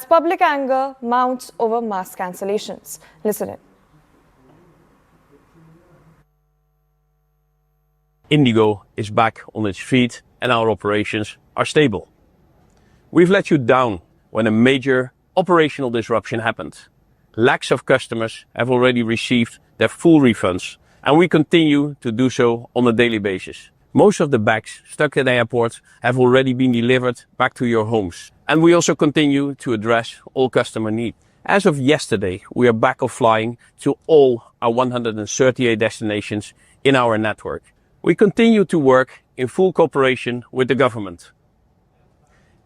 public anger mounts over mass cancellations. Listen in. Indigo is back on its feet and our operations are stable. We've let you down when a major operational disruption happened. Lakhs of customers have already received their full refunds, and we continue to do so on a daily basis. Most of the bags stuck at the airport have already been delivered back to your homes. And we also continue to address all customer needs. As of yesterday, we are back of flying to all our 138 destinations in our network. We continue to work in full cooperation with the government.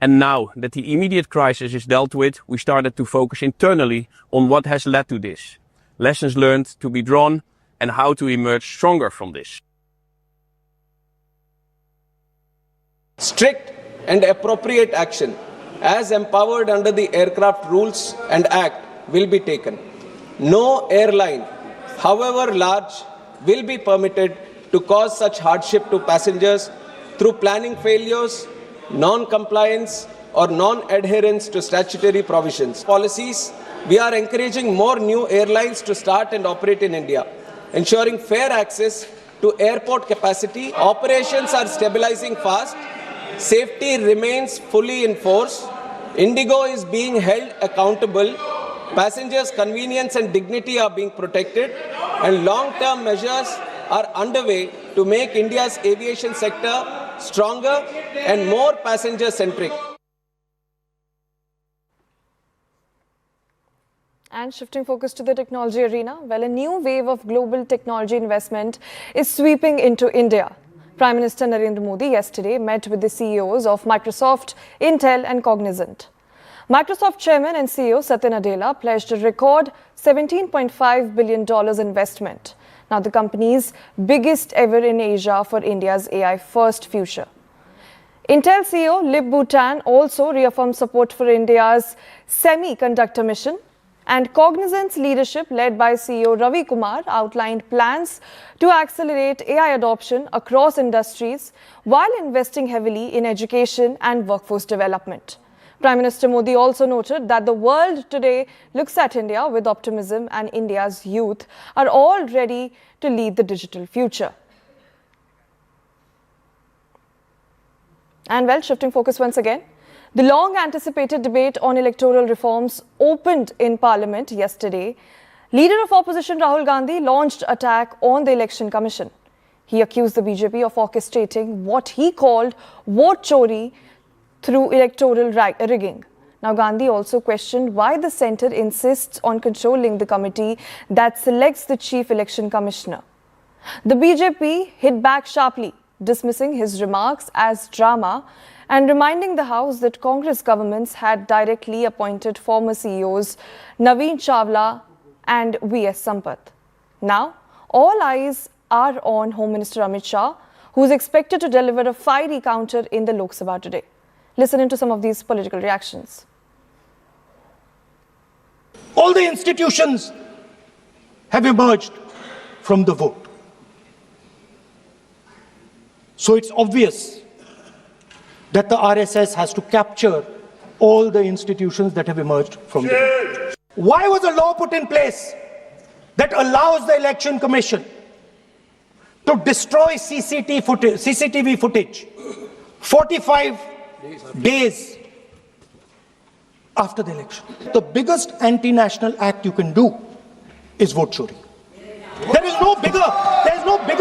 And now that the immediate crisis is dealt with, we started to focus internally on what has led to this, lessons learned to be drawn, and how to emerge stronger from this. Strict and appropriate action, as empowered under the Aircraft Rules and Act, will be taken. No airline, however large, will be permitted to cause such hardship to passengers through planning failures, non-compliance or non-adherence to statutory provisions. Policies, we are encouraging more new airlines to start and operate in India, ensuring fair access to airport capacity. Operations are stabilizing fast. Safety remains fully in force. Indigo is being held accountable. Passengers' convenience and dignity are being protected, and long-term measures are underway to make India's aviation sector stronger and more passenger-centric. And shifting focus to the technology arena, well, a new wave of global technology investment is sweeping into India. Prime Minister Narendra Modi yesterday met with the CEOs of Microsoft, Intel and Cognizant. Microsoft Chairman and CEO Satya Nadella pledged a record $17.5 billion investment. Now the company's biggest ever in Asia for India's AI-first future. Intel CEO Lip Bhutan also reaffirmed support for India's semiconductor mission, and Cognizant's leadership led by CEO Ravi Kumar outlined plans to accelerate AI adoption across industries while investing heavily in education and workforce development. Prime Minister Modi also noted that the world today looks at India with optimism, and India's youth are all ready to lead the digital future. And well, shifting focus once again, the long-anticipated debate on electoral reforms opened in Parliament yesterday. Leader of opposition Rahul Gandhi launched attack on the Election Commission. He accused the BJP of orchestrating what he called vote chori through electoral rigging. Now, Gandhi also questioned why the centre insists on controlling the committee that selects the Chief Election Commissioner. The BJP hit back sharply, dismissing his remarks as drama and reminding the House that Congress governments had directly appointed former CEOs Naveen Chawla and V.S. Sampath. Now, all eyes are on Home Minister Amit Shah, who is expected to deliver a fiery counter in the Lok Sabha today. Listen to some of these political reactions. All the institutions have emerged from the vote. So it's obvious that the RSS has to capture all the institutions that have emerged from the vote. Why was a law put in place that allows the Election Commission to destroy CCTV footage 45 days after the election? The biggest anti-national act you can do is vote chori. There is no bigger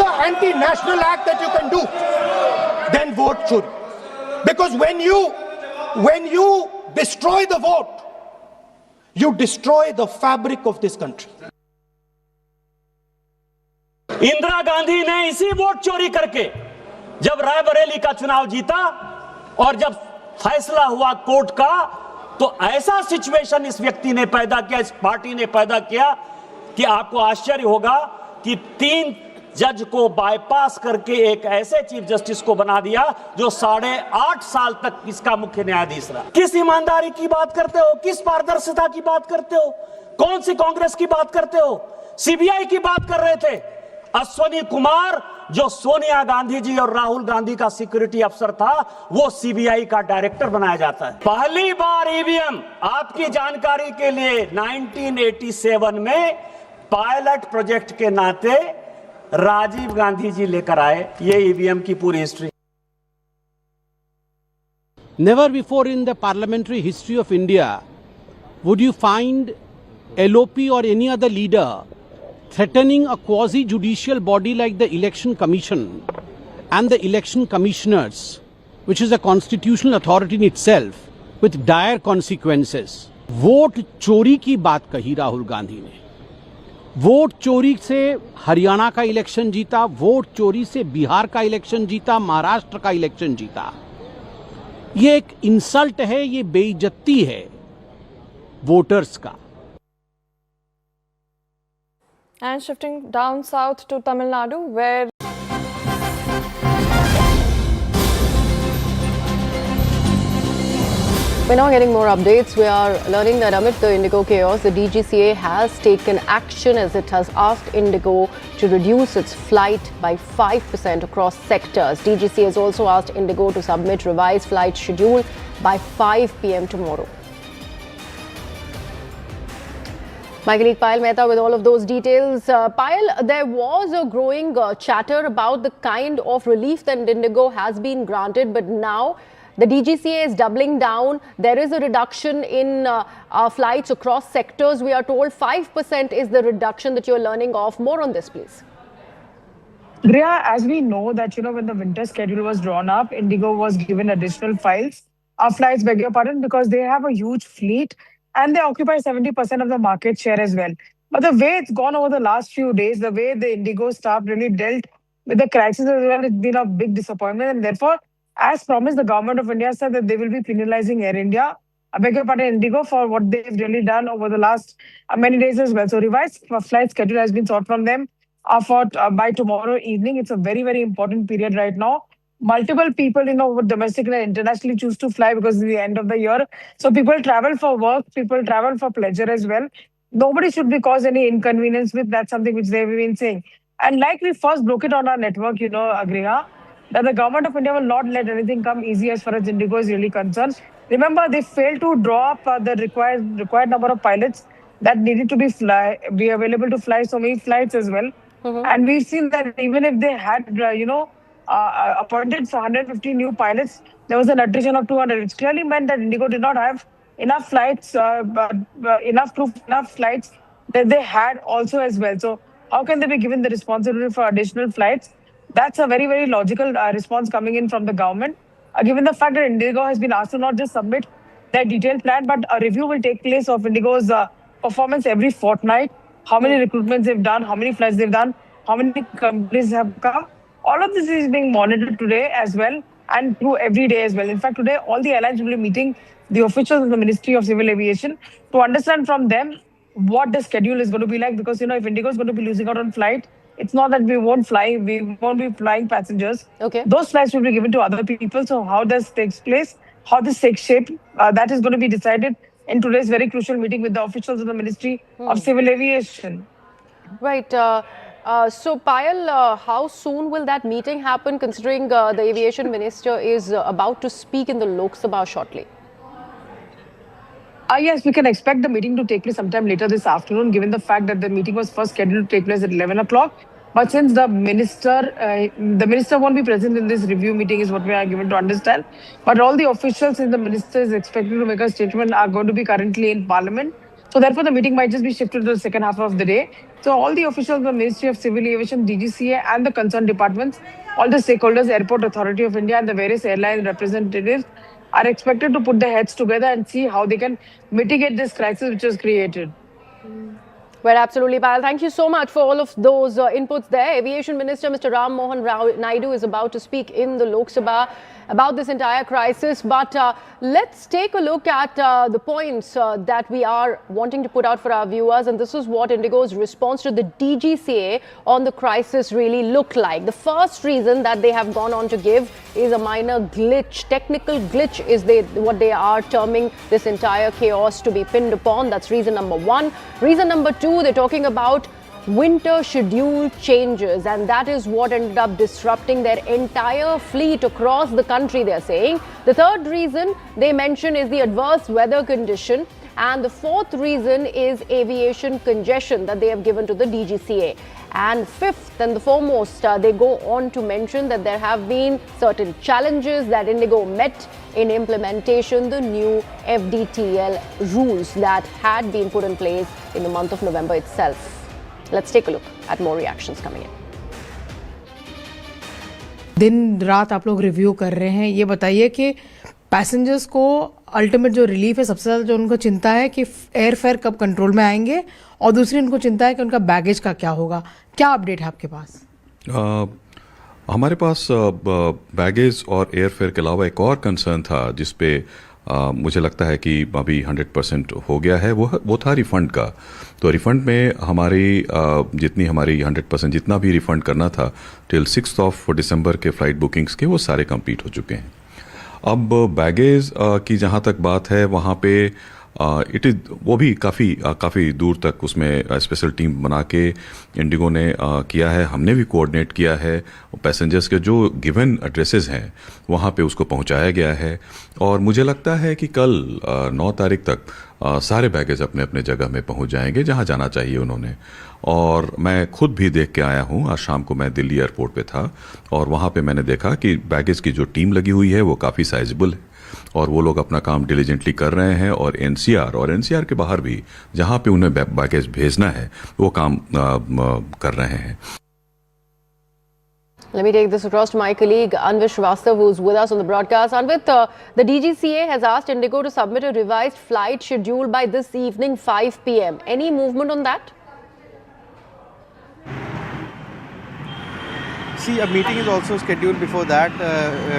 anti-national act that you can do than vote chori. Because when you destroy the vote, you destroy the fabric of this country. Indira Gandhi ने इसी vote चोरी करके जब रायबरेली का चुनाव जीता और जब फैसला हुआ कोर्ट का, तो ऐसा सिचुएशन इस व्यक्ति ने पैदा किया, इस पार्टी ने पैदा किया कि आपको आश्चर्य होगा कि 3 जज को बाईपास करके एक ऐसे चीफ जस्टिस को बना दिया जो 8.5 साल तक इसका मुख्य न्यायाधीश रहा। किस ईमानदारी की बात करते हो? किस पारदर्शिता की बात करते हो? कौन सी कांग्रेस की बात करते हो? सीबीआई की बात कर रहे थे। अश्वनी कुमार जो सोनिया गांधी जी और राहुल गांधी का सिक्योरिटी अफसर था वो सीबीआई का डायरेक्टर बनाया जाता है। पहली बार ईवीएम, आपकी जानकारी के लिए, 1987 में पायलट प्रोजेक्ट के नाते राजीव गांधी जी लेकर आए ये ईवीएम की पूरी history. Never before in the parliamentary history of India would you find LOP or any other leader threatening a quasi-judicial body like the Election Commission and the election commissioners, which is a constitutional authority in itself, with dire consequences. Vote चोरी की बात कही राहुल गांधी ने। Vote चोरी से हरियाणा का election जीता, vote चोरी से बिहार का इलेक्शन जीता, महाराष्ट्र का इलेक्शन जीता। ये एक इंसल्ट है, ये बेइज्जती है वोटर्स का। And shifting down south to Tamil Nadu, where we're now getting more updates. We are learning that amid the Indigo chaos, the DGCA has taken action as it has asked Indigo to reduce its flight by 5% across sectors. DGCA has also asked Indigo to submit revised flight schedule by 5 p.m. tomorrow. My colleague Payal Mehta with all of those details. Payal, there was a growing chatter about the kind of relief that Indigo has been granted, but now the DGCA is doubling down. There is a reduction in flights across sectors. We are told 5% is the reduction that you're learning of. More on this, please. Griya, as we know that, when the winter schedule was drawn up, Indigo was given additional flights, beg your pardon, because they have a huge fleet and they occupy 70% of the market share as well. But the way it's gone over the last few days, the way the Indigo staff really dealt with the crisis as well, it's been a big disappointment. And therefore, as promised, the government of India said that they will be penalizing Air India, beg your pardon, Indigo, for what they've really done over the last many days as well. So revised flight schedule has been sought from them by tomorrow evening. It's a very, very important period right now. Multiple people, domestically and internationally choose to fly because it's the end of the year. So people travel for work, people travel for pleasure as well. Nobody should be caused any inconvenience with. That's something which they've been saying. And like we first broke it on our network, Agriha, that the government of India will not let anything come easy as far as Indigo is really concerned. Remember, they failed to draw up the required number of pilots that needed to be available to fly so many flights as well. And we've seen that even if they had, appointed 150 new pilots, there was an attrition of 200, which clearly meant that Indigo did not have enough flights, enough flights that they had also as well. So how can they be given the responsibility for additional flights? That's a very, very logical response coming in from the government, given the fact that Indigo has been asked to not just submit their detailed plan, but a review will take place of Indigo's performance every fortnight, how many recruitments they've done, how many flights they've done, how many companies have come. All of this is being monitored today as well and through every day as well. In fact, today all the airlines will be meeting the officials of the Ministry of Civil Aviation to understand from them what the schedule is going to be like. Because, if Indigo is going to be losing out on flight, it's not that we won't be flying passengers. Okay. Those flights will be given to other people. So how this takes place, how this takes shape, that is going to be decided in today's very crucial meeting with the officials of the Ministry of Civil Aviation. Right. So, Payal, how soon will that meeting happen, considering the Aviation Minister is about to speak in the Lok Sabha shortly? Yes, we can expect the meeting to take place sometime later this afternoon, given the fact that the meeting was first scheduled to take place at 11 o'clock. But since the minister won't be present in this review meeting is what we are given to understand. But all the officials in the minister is expected to make a statement are going to be currently in Parliament. So therefore, the meeting might just be shifted to the second half of the day. So all the officials of the Ministry of Civil Aviation, DGCA and the concerned departments, all the stakeholders, Airport Authority of India and the various airline representatives are expected to put their heads together and see how they can mitigate this crisis which was created. Well, absolutely, Payal. Thank you so much for all of those inputs there. Aviation Minister Mr. Ram Mohan Naidu is about to speak in the Lok Sabha about this entire crisis. But let's take a look at the points that we are wanting to put out for our viewers. And this is what Indigo's response to the DGCA on the crisis really looked like. The first reason that they have gone on to give is a minor glitch. Technical glitch is what they are terming this entire chaos to be pinned upon. That's reason number one. Reason number two, they're talking about winter schedule changes, and that is what ended up disrupting their entire fleet across the country, they're saying. The third reason they mention is the adverse weather condition, and the fourth reason is aviation congestion that they have given to the DGCA. And fifth and the foremost, they go on to mention that there have been certain challenges that Indigo met in implementation the new FDTL rules that had been put in place in the month of November itself. Let's take a look at more reactions coming in. दिन रात आप लोग review कर रहे हैं, ये बताइए कि पैसेंजर्स को अल्टीमेट जो रिलीफ है, सबसे ज़्यादा जो उनको चिंता है कि एयर फेयर कब कंट्रोल में आएंगे, और दूसरी उनको चिंता है कि उनका बैगेज का क्या होगा. क्या अपडेट है आपके पास? हमारे पास बैगेज और एयर फेयर के अलावा एक और कंसर्न था जिस पे मुझे लगता है कि अभी 100% हो गया है, वो था रिफ़ंड का. तो रिफ़ंड में हमारी जितनी हमारी 100% जितना भी रिफ़ंड करना था टिल 6 दिसंबर के फ़्लाइट बुकिंग्स के, वो सारे कंप्लीट हो चुके हैं. अब बैगेज की जहाँ तक बात है, वहाँ पे वो भी काफ़ी दूर तक उसमें स्पेशल टीम बना के इंडिगो ने किया है. हमने भी कोऑर्डिनेट किया है. पैसेंजर्स के जो गिवन एड्रेसेस हैं वहाँ पे उसको पहुँचाया गया है, और मुझे लगता है कि कल 9 तारीख तक सारे बैगेज अपने अपने जगह में पहुँच जाएंगे जहाँ जाना चाहिए उन्होंने. और मैं खुद भी देख के आया हूँ. आज शाम को मैं दिल्ली एयरपोर्ट पे था और वहाँ पे मैंने देखा कि बैगेज की जो टीम लगी हुई है वो काफ़ी साइजेबल है, और वो लोग अपना काम डिलीजेंटली कर रहे हैं. और एनसीआर के बाहर भी जहाँ पे उन्हें बैगेज भेजना है वो काम कर रहे हैं. Let me take this across to my colleague Anvit Srivastav, who's with us on the broadcast. Anvit, the DGCA has asked Indigo to submit a revised flight schedule by this evening 5 p.m. Any movement on that? See, a meeting is also scheduled before that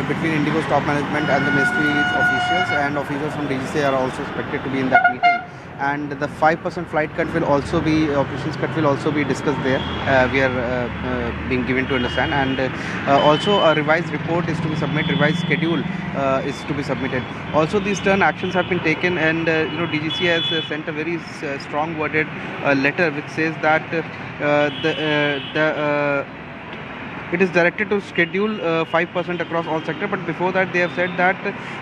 between Indigo's top management and the ministry officials, and officials from DGCA are also expected to be in that meeting. And the 5% flight cut will also be, operations cut will also be discussed there. We are being given to understand, and also a revised report is to be submitted, revised schedule is to be submitted. Also, these stern actions have been taken, and DGCA has sent a very strong worded letter which says that it is directed to schedule 5% across all sectors, but before that they have said that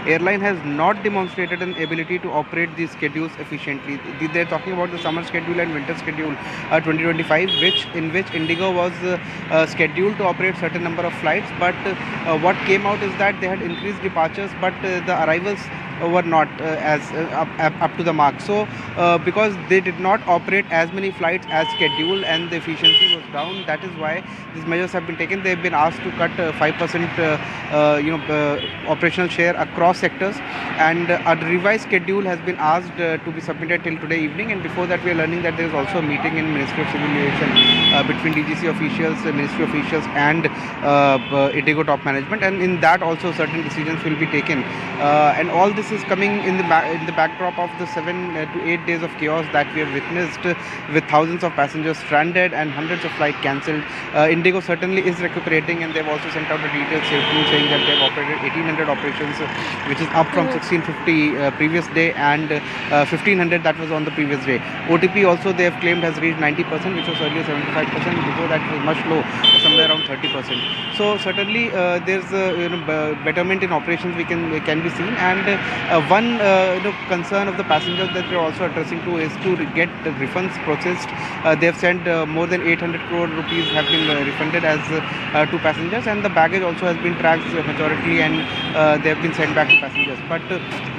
airline has not demonstrated an ability to operate these schedules efficiently. They are talking about the summer schedule and winter schedule 2025, in which Indigo was scheduled to operate certain number of flights, but what came out is that they had increased departures, but the arrivals were not up to the mark. So because they did not operate as many flights as scheduled and the efficiency was down, that is why these measures have been taken. They have been asked to cut 5% operational share across sectors, and a revised schedule has been asked to be submitted till today evening. And before that we are learning that there is also a meeting in Ministry of Civil Aviation between DGCA officials, Ministry officials and Indigo top management, and in that also certain decisions will be taken. And all this is coming in the backdrop of the 7 to 8 days of chaos that we have witnessed, with thousands of passengers stranded and hundreds of flights cancelled. Indigo certainly is recuperating, and they have also sent out a detailed statement saying that they have operated 1800 operations, which is up from 1650 previous day and 1500 that was on the previous day. OTP also they have claimed has reached 90%, which was earlier 75%. Before that it was much low, somewhere around 30%. So certainly there's betterment in operations can be seen, and one concern of the passengers that they're also addressing to is to get the refunds processed. They have sent more than 800 crore rupees have been refunded as to passengers, and the baggage also has been tracked majority, and they have been sent back to passengers. But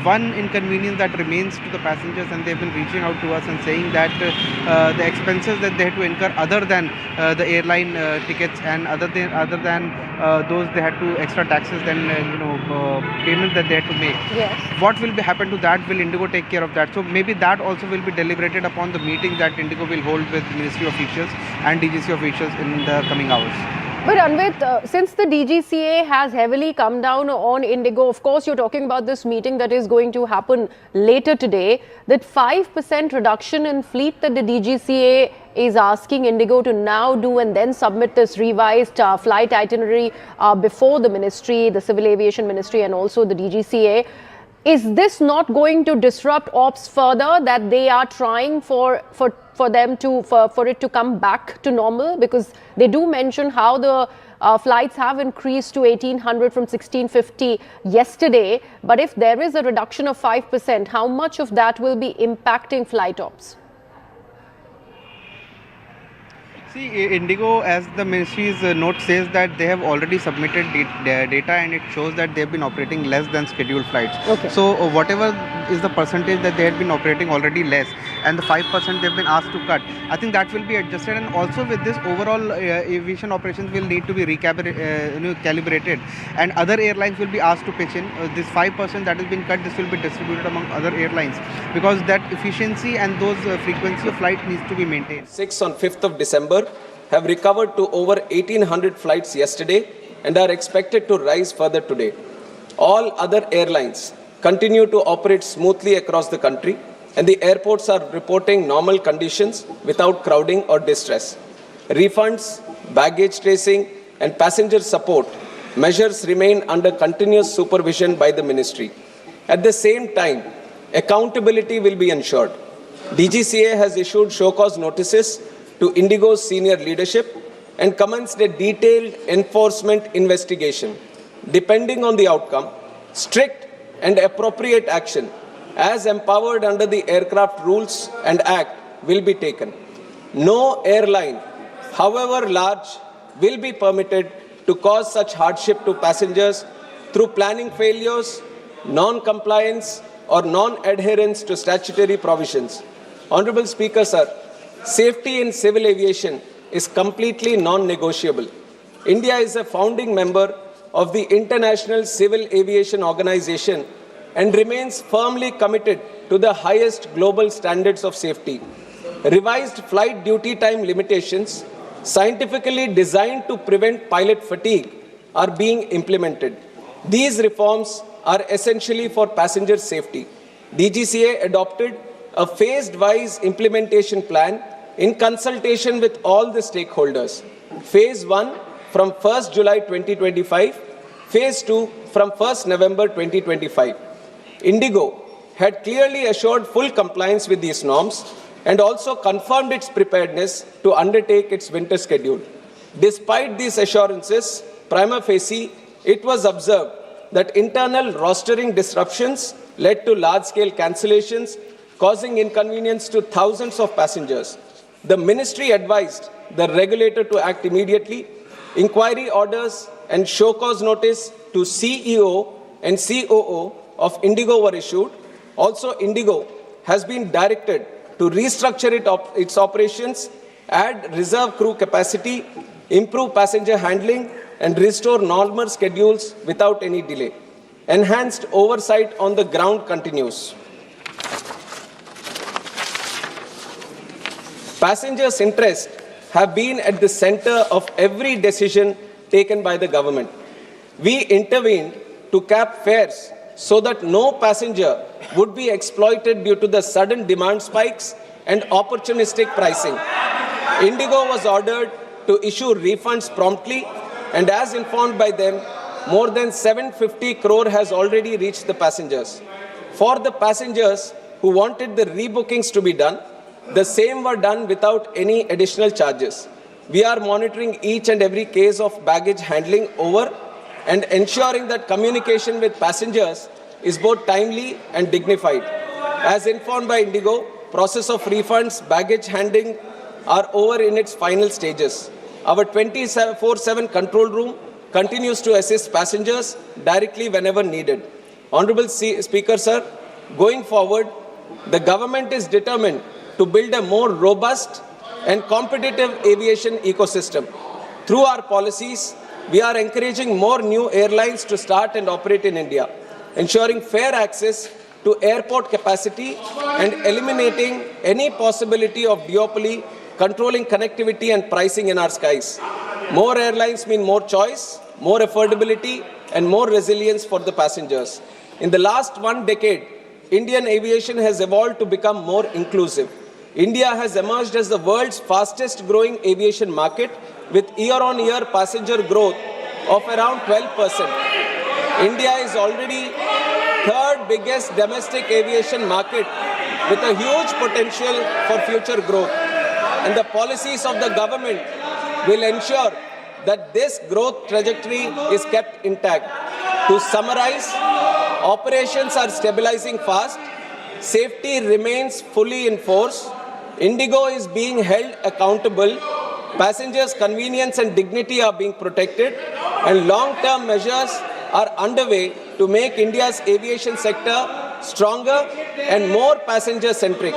one inconvenience that remains to the passengers, and they have been reaching out to us and saying that the expenses that they had to incur other than the airline tickets and other than those they had to extra taxes than payments that they had to make. Yes. What will happen to that? Will Indigo take care of that? So maybe that also will be deliberated upon the meeting that Indigo will hold with Ministry officials and DGCA officials in the coming hours. But Anvit, since the DGCA has heavily come down on Indigo, of course you're talking about this meeting that is going to happen later today, that 5% reduction in fleet that the DGCA is asking Indigo to now do and then submit this revised flight itinerary before the ministry, the Civil Aviation Ministry and also the DGCA. Is this not going to disrupt ops further, that they are trying for it to come back to normal? Because they do mention how the flights have increased to 1,800 from 1,650 yesterday. But if there is a reduction of 5%, how much of that will be impacting flight ops? See, Indigo, as the ministry's note says, that they have already submitted data, and it shows that they have been operating less than scheduled flights. Okay. So whatever is the percentage that they had been operating already less, and the 5% they've been asked to cut, I think that will be adjusted. And also with this, overall aviation operations will need to be calibrated, and other airlines will be asked to pitch in. This 5% that has been cut, this will be distributed among other airlines, because that efficiency and those frequency of flight needs to be maintained. 6 on 5th of December have recovered to over 1,800 flights yesterday and are expected to rise further today. All other airlines continue to operate smoothly across the country, and the airports are reporting normal conditions without crowding or distress. Refunds, baggage tracing, and passenger support measures remain under continuous supervision by the ministry. At the same time, accountability will be ensured. DGCA has issued show-cause notices to Indigo's senior leadership and commenced a detailed enforcement investigation. Depending on the outcome, strict and appropriate action, as empowered under the Aircraft Rules and Act, will be taken. No airline, however large, will be permitted to cause such hardship to passengers through planning failures, non-compliance, or non-adherence to statutory provisions. Honorable Speaker, sir, safety in civil aviation is completely non-negotiable. India is a founding member of the International Civil Aviation Organization and remains firmly committed to the highest global standards of safety. Revised flight duty time limitations, scientifically designed to prevent pilot fatigue, are being implemented. These reforms are essentially for passenger safety. DGCA adopted a phased-wise implementation plan in consultation with all the stakeholders. Phase 1 from 1st July 2025, Phase 2 from 1st November 2025. Indigo had clearly assured full compliance with these norms and also confirmed its preparedness to undertake its winter schedule. Despite these assurances, prima facie, it was observed that internal rostering disruptions led to large-scale cancellations, causing inconvenience to thousands of passengers. The ministry advised the regulator to act immediately. Inquiry orders and show-cause notice to CEO and COO of Indigo were issued. Also, Indigo has been directed to restructure its operations, add reserve crew capacity, improve passenger handling, and restore normal schedules without any delay. Enhanced oversight on the ground continues. Passengers' interests have been at the center of every decision taken by the government. We intervened to cap fares so that no passenger would be exploited due to the sudden demand spikes and opportunistic pricing. Indigo was ordered to issue refunds promptly, and as informed by them, more than 750 crore has already reached the passengers. For the passengers who wanted the rebookings to be done, the same were done without any additional charges. We are monitoring each and every case of baggage handling over and ensuring that communication with passengers is both timely and dignified. As informed by Indigo, process of refunds, baggage handling are over in its final stages. Our 24/7 control room continues to assist passengers directly whenever needed. Honorable Speaker, sir, going forward, the government is determined to build a more robust and competitive aviation ecosystem. Through our policies, we are encouraging more new airlines to start and operate in India, ensuring fair access to airport capacity and eliminating any possibility of duopoly, controlling connectivity and pricing in our skies. More airlines mean more choice, more affordability, and more resilience for the passengers. In the last 1 decade, Indian aviation has evolved to become more inclusive. India has emerged as the world's fastest growing aviation market with year-on-year passenger growth of around 12%. India is already third biggest domestic aviation market with a huge potential for future growth. And the policies of the government will ensure that this growth trajectory is kept intact. To summarize, operations are stabilizing fast, safety remains fully in force, Indigo is being held accountable, passengers' convenience and dignity are being protected, and long-term measures are underway to make India's aviation sector stronger and more passenger-centric.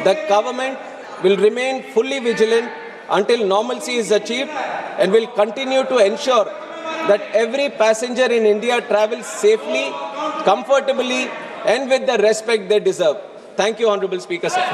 The government will remain fully vigilant until normalcy is achieved and will continue to ensure that every passenger in India travels safely, comfortably, and with the respect they deserve. Thank you, Honorable Speaker, sir.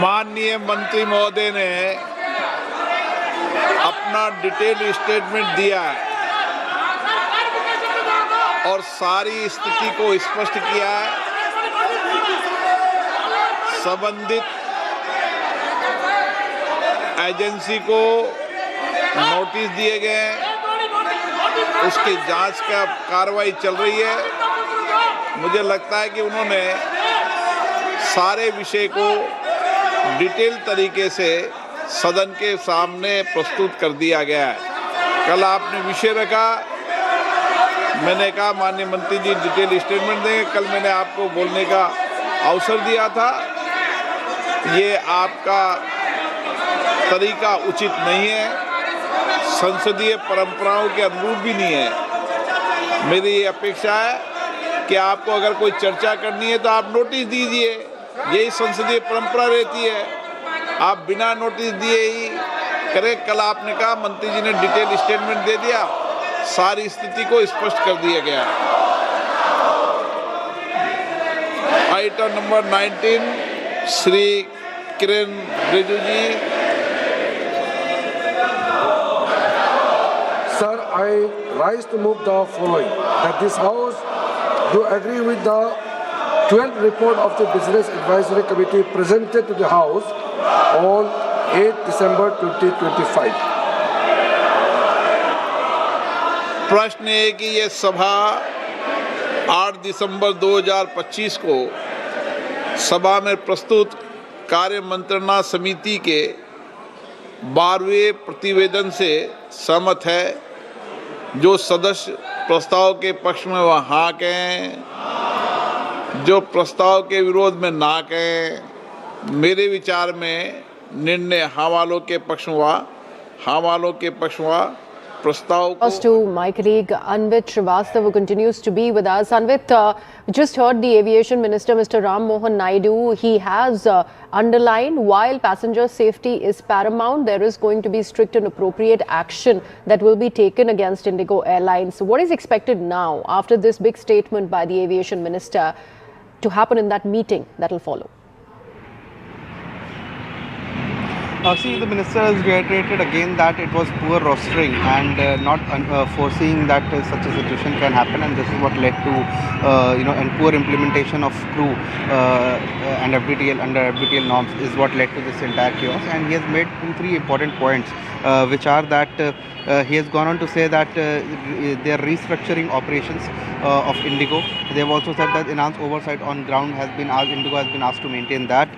माननीय मंत्री महोदय ने अपना detail statement दिया है और सारी स्थिति को स्पष्ट किया है। संबंधित एजेंसी को नोटिस दिए गए, उसकी जांच का कार्रवाई चल रही है। मुझे लगता है कि उन्होंने सारे विषय को डिटेल तरीके से सदन के सामने प्रस्तुत कर दिया गया है। कल आपने विषय रखा, मैंने कहा माननीय मंत्री जी डिटेल स्टेटमेंट देंगे। कल मैंने आपको बोलने का अवसर दिया था, ये आपका तरीका उचित नहीं है, संसदीय परंपराओं के अनुरूप भी नहीं है। मेरी ये अपेक्षा है कि आपको अगर कोई चर्चा करनी है तो आप नोटिस दीजिए, यही संसदीय परंपरा रहती है। आप बिना नोटिस दिए ही करें। कल आपने कहा मंत्री जी ने डिटेल स्टेटमेंट दे दिया, सारी स्थिति को स्पष्ट कर दिया गया। Item number 19 Shri Kiran Rijiju ji. Sir, I rise to move the following, that this House do agree with the 12th report of the Business Advisory Committee presented to the House on 8 December 2025. प्रश्न है कि ये सभा 8 दिसंबर 2025 को सभा में प्रस्तुत कार्य मंत्रणा समिति के 12वें प्रतिवेदन से सहमत है। जो सदस्य प्रस्ताव के पक्ष में वह हाँ कहें, जो प्रस्ताव के विरोध में ना कहें। मेरे विचार में निर्णय हाँ वालों के पक्ष हुआ, हाँ वालों के पक्ष हुआ। प्रस्ताव to my colleague Anvit Srivastava, who continues to be with us. Anvit, we just heard the Aviation Minister, Mr. Ram Mohan Naidu. He has underlined, while passenger safety is paramount, there is going to be strict and appropriate action that will be taken against Indigo Airlines. What is expected now after this big statement by the Aviation Minister to happen in that meeting that will follow? See, the minister has reiterated again that it was poor rostering and not foreseeing that such a situation can happen, and this is what led to and poor implementation of crew and FDTL under FDTL norms is what led to this entire chaos. And he has made 2-3 important points, which are that he has gone on to say that they are restructuring operations of Indigo. They have also said that enhanced oversight on ground has been asked, Indigo has been asked to maintain that.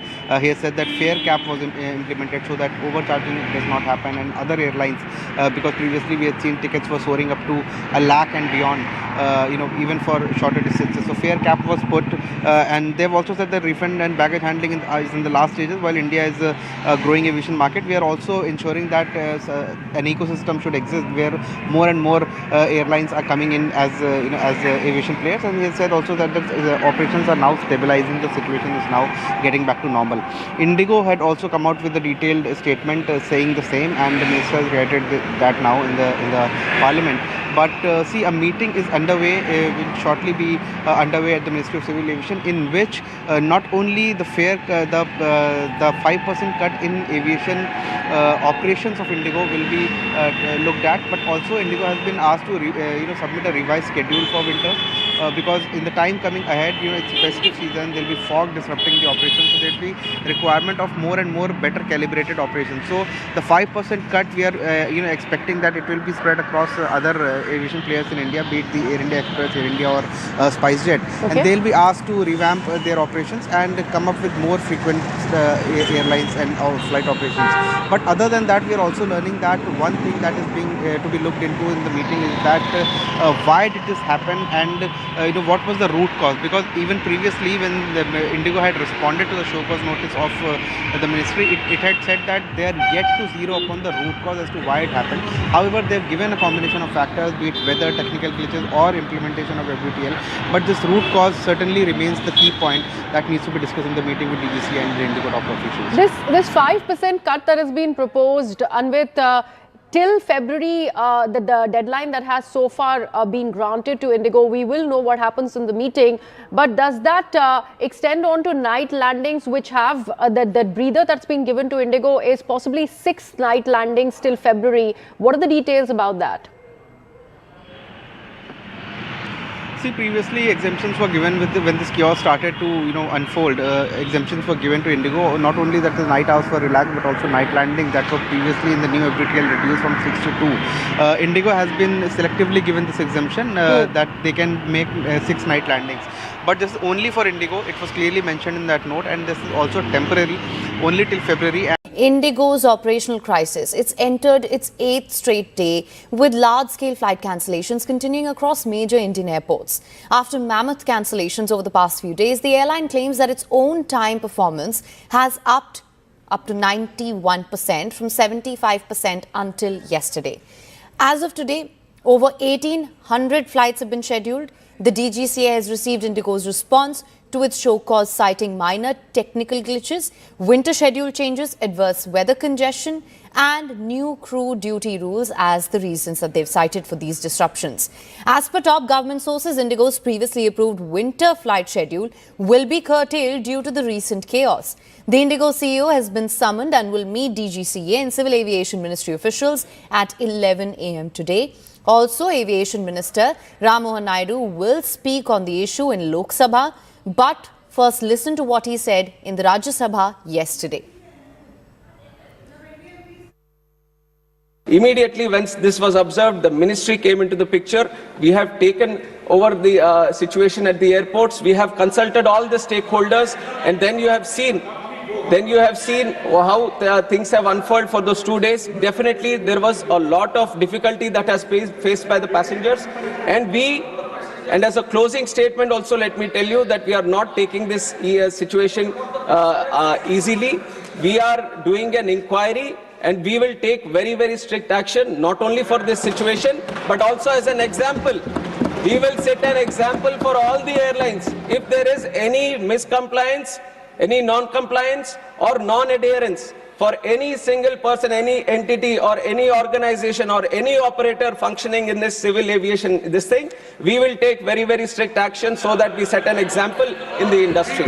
He has said that fare cap was implemented so that overcharging does not happen, and other airlines, because previously we had seen tickets were soaring up to 1 lakh and beyond, even for shorter distances. So fare cap was put, and they have also said that refund and baggage handling is in the last stages. While India is a growing aviation market, we are also ensuring that an ecosystem should exist where more and more airlines are coming in as aviation players. And he has said also that the operations are now stabilizing, the situation is now getting back to normal. Indigo had also come out with a detailed signed a statement saying the same, and the minister has reiterated that now in the Parliament. But see, a meeting is underway, will shortly be underway at the Ministry of Civil Aviation, in which not only the 5% cut in aviation operations of Indigo will be looked at, but also Indigo has been asked to submit a revised schedule for winters. Because in the time coming ahead, it's festive season, there will be fog disrupting the operation, so there will be requirement of more and more better calibrated operations. So the 5% cut, we are expecting that it will be spread across other aviation players in India, be it the Air India Express, Air India or SpiceJet, and they'll be asked to revamp their operations and come up with more frequent airlines and flight operations. But other than that, we are also learning that one thing that is being to be looked into in the meeting is that why did this happen, and what was the root cause? Because even previously, when the Indigo had responded to the show cause notice of the ministry, it had said that they are yet to zero upon the root cause as to why it happened. However, they have given a combination of factors, be it weather, technical glitches or implementation of FBTL. But this root cause certainly remains the key point that needs to be discussed in the meeting with DGCA and the Indigo top officials. This 5% cut that has been proposed, Anvit, till February, the deadline that has so far been granted to Indigo, we will know what happens in the meeting. But does that extend on to night landings, which have that breather that's been given to Indigo is possibly 6 night landings till February? What are the details about that? See, previously exemptions were given when this chaos started to unfold. Exemptions were given to Indigo. Not only that the night hours were relaxed, but also night landings that were previously in the new FBTL reduced from 6 to 2. Indigo has been selectively given this exemption that they can make 6 night landings. But this is only for Indigo. It was clearly mentioned in that note, and this is also temporary, only till February. Indigo's operational crisis. It's entered its 8th straight day with large-scale flight cancellations continuing across major Indian airports. After mammoth cancellations over the past few days, the airline claims that its own time performance has upped up to 91% from 75% until yesterday. As of today, over 1,800 flights have been scheduled. The DGCA has received Indigo's response to its show cause, citing minor technical glitches, winter schedule changes, adverse weather congestion and new crew duty rules as the reasons that they've cited for these disruptions. As per top government sources, Indigo's previously approved winter flight schedule will be curtailed due to the recent chaos. The Indigo CEO has been summoned and will meet DGCA and Civil Aviation Ministry officials at 11 a.m. today. Also, Aviation Minister Ram Mohan Naidu will speak on the issue in Lok Sabha. But first, listen to what he said in the Rajya Sabha yesterday. Immediately when this was observed, the ministry came into the picture. We have taken over the situation at the airports. We have consulted all the stakeholders, and then you have seen how things have unfolded for those 2 days. Definitely, there was a lot of difficulty that has faced by the passengers, and as a closing statement also, let me tell you that we are not taking this situation easily. We are doing an inquiry, and we will take very, very strict action, not only for this situation, but also as an example. We will set an example for all the airlines. If there is any miscompliance, any non-compliance or non-adherence for any single person, any entity or any organization or any operator functioning in this civil aviation, we will take very, very strict action so that we set an example in the industry.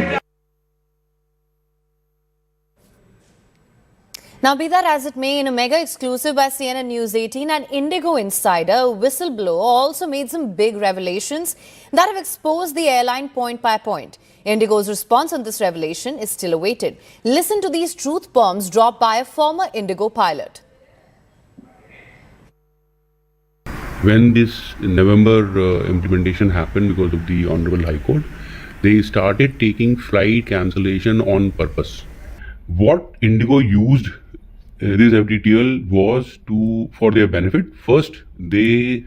Now, be that as it may, in a mega exclusive by CNN News 18, an Indigo insider, Whistleblower, also made some big revelations that have exposed the airline point by point. Indigo's response on this revelation is still awaited. Listen to these truth bombs dropped by a former Indigo pilot. When this November implementation happened because of the Honorable High Court, they started taking flight cancellation on purpose. What Indigo used this FDTL was for their benefit. First, they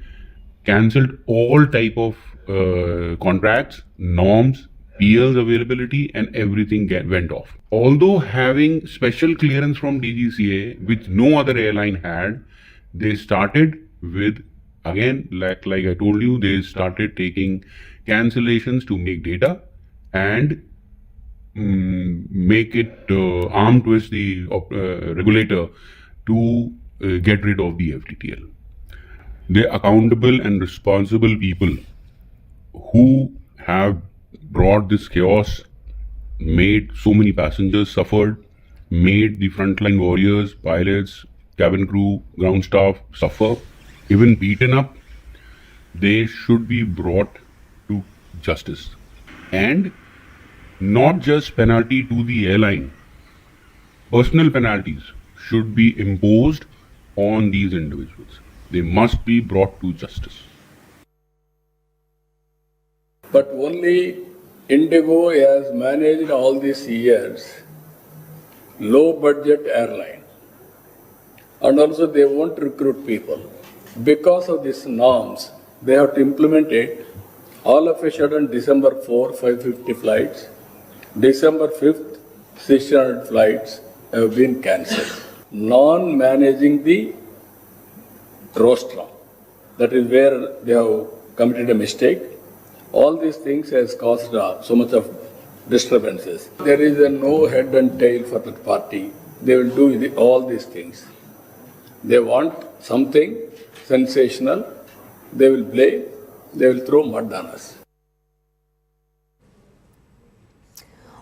cancelled all type of contracts, norms, PL's availability, and everything went off. Although having special clearance from DGCA, which no other airline had, they started with, again, like I told you, they started taking cancellations to make data, and make it arm twist the regulator to get rid of the FTTL. The accountable and responsible people who have brought this chaos, made so many passengers suffered, made the frontline warriors, pilots, cabin crew, ground staff suffer, even beaten up, they should be brought to justice. And not just penalty to the airline, personal penalties should be imposed on these individuals. They must be brought to justice. But only Indigo has managed all these years low budget airline. And also they won't recruit people. Because of these norms, they have to implement it. All of a sudden, December 4, 550 flights. December 5th, 600 flights have been cancelled. Non-managing the roster. That is where they have committed a mistake. All these things has caused so much of disturbances. There is no head and tail for that party. They will do all these things. They want something sensational. They will blame. They will throw mud on us.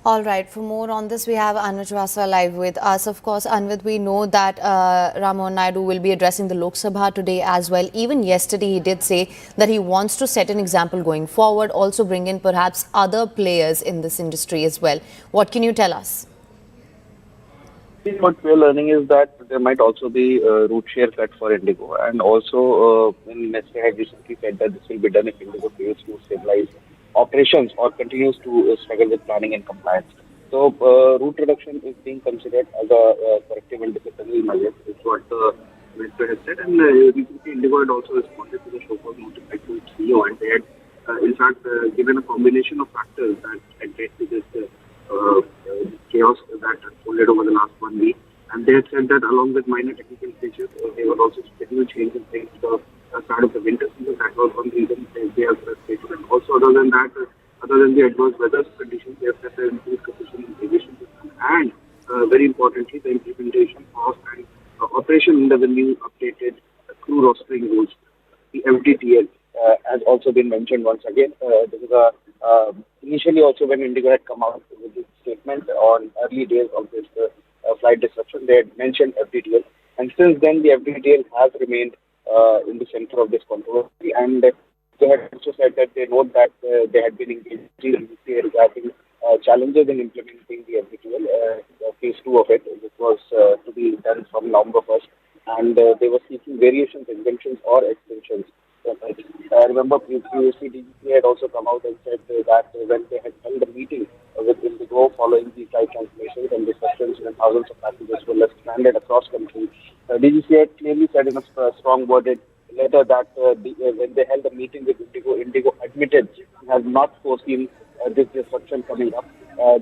All right, for more on this, we have Anuj Vasa live with us. Of course, Anvid, we know that Ram Mohan Naidu will be addressing the Lok Sabha today as well. Even yesterday, he did say that he wants to set an example going forward, also bring in perhaps other players in this industry as well. What can you tell us? What we're learning is that there might also be a route share cut for Indigo, and also Minister had recently said that this will be done if Indigo fails to stabilize operations or continues to struggle with planning and compliance. So route reduction is being considered as a corrective and disciplinary measure, is what the Minister has said. And recently Indigo had also responded to the show cause notified to its CEO, and they had in fact given a combination of factors that addressed to this chaos that unfolded over the last 1 week. And they had said that along with minor technical features, they will also schedule changes things to the start of the winter season. That was one reason they have stated. And also other than that, other than the adverse weather conditions, they have set the increased condition in aviation system. And very importantly, the implementation of and operation under the new updated crew rostering rules, the FDTL, has also been mentioned once again. This is initially also when Indigo had come out with this statement on early days of this flight disruption, they had mentioned FDTL. And since then, the FDTL has remained in the center of this controversy. And they had also said that they note that they had been engaged in the DGCA regarding challenges in implementing the FDTL, phase 2 of it, which was to be done from November 1st. And they were seeking variations, exemptions, or extensions. I remember previously DGCA had also come out and said that when they had held a meeting with Indigo following the flight cancellations and disruptions when thousands of passengers were left stranded across country, DGCA had clearly said in a strong worded letter that when they held a meeting with Indigo admitted has not foreseen this disruption coming up.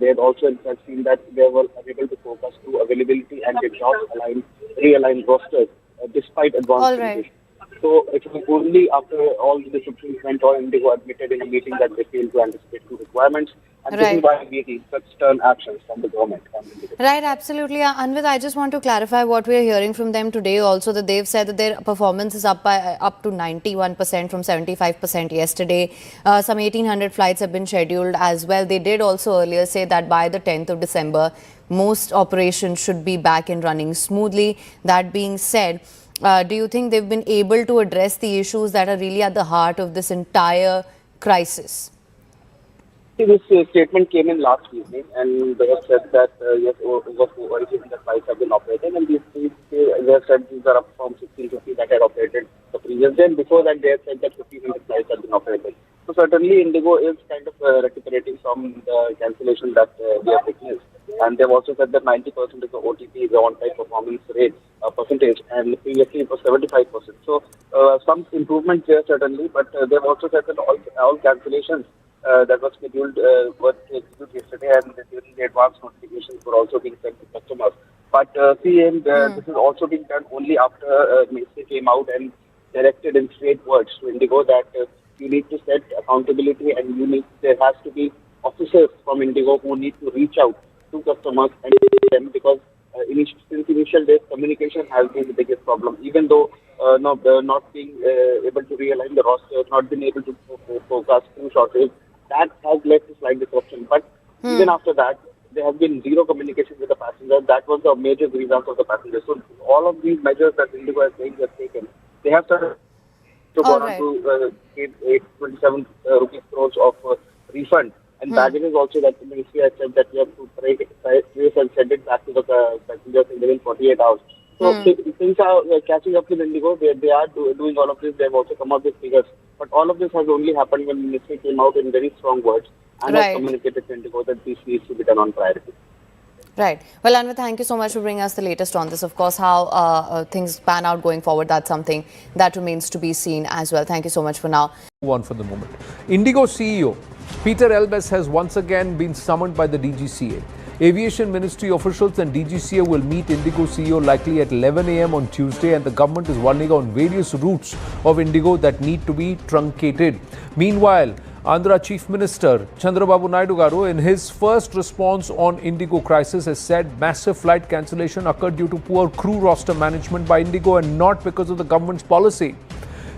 They had also in fact seen that they were unable to focus to availability and did not realign rosters despite advanced communication. So it was only after all the disruptions went on, Indigo admitted in a meeting that they failed to anticipate crew requirements. And this is why we see such stern actions from the government. Right, absolutely. Anvid, I just want to clarify what we are hearing from them today also, that they've said that their performance is up to 91% from 75% yesterday. Some 1,800 flights have been scheduled as well. They did also earlier say that by the 10th of December, most operations should be back and running smoothly. That being said, do you think they've been able to address the issues that are really at the heart of this entire crisis? This statement came in last evening, and they have said that yes, over 1,400 flights have been operated, and they have said these are up from 1,650 that had operated the previous day. And before that, they have said that 1,500 flights have been operated. So certainly, Indigo is kind of recuperating from the cancellation that they have witnessed. And they've also said that 90% of the OTP is the on-time performance rate percentage, and previously it was 75%. So some improvement there certainly, but they've also said that all cancellations that was scheduled were executed yesterday, and during the advance notifications were also being sent to customers. But this is also being done only after Ministry came out and directed in straight words to Indigo that you need to set accountability, and there has to be officers from Indigo who need to reach out to customers and teach them, because since initial days, communication has been the biggest problem. Even though not being able to realign the roster, not being able to forecast crew shortage, that has led to slight disruption. But even after that, there has been zero communication with the passengers. That was the major grievance of the passengers. So all of these measures that Indigo has taken, they have started to go on to 827 rupees crores of refund. And baggage is also that the ministry has said that we have to trace and send it back to the passengers within 48 hours. So things are catching up with Indigo. They are doing all of this. They have also come up with figures. But all of this has only happened when the ministry came out in very strong words and has communicated to Indigo that this needs to be done on priority. Right. Well, Anwar, thank you so much for bringing us the latest on this. Of course, how things pan out going forward, that's something that remains to be seen as well. Thank you so much for now. One for the moment. Indigo CEO Peter Elbes has once again been summoned by the DGCA. Aviation Ministry officials and DGCA will meet Indigo CEO likely at 11 a.m. on Tuesday, and the government is warning on various routes of Indigo that need to be truncated. Meanwhile, Andhra Chief Minister Chandrababu Naidu Garu, in his first response on Indigo crisis, has said massive flight cancellation occurred due to poor crew roster management by Indigo and not because of the government's policy.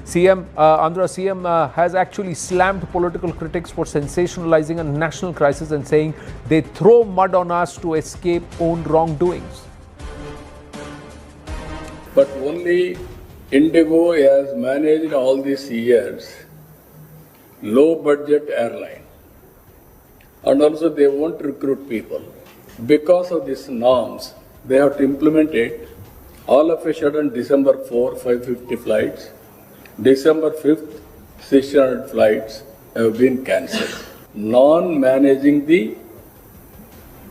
Andhra CM has actually slammed political critics for sensationalizing a national crisis and saying they throw mud on us to escape own wrongdoings. But only Indigo has managed all these years low budget airline. And also they won't recruit people. Because of these norms, they have to implement it. All of a sudden, December 4, 550 flights. December 5th, 600 flights have been cancelled. Non-managing the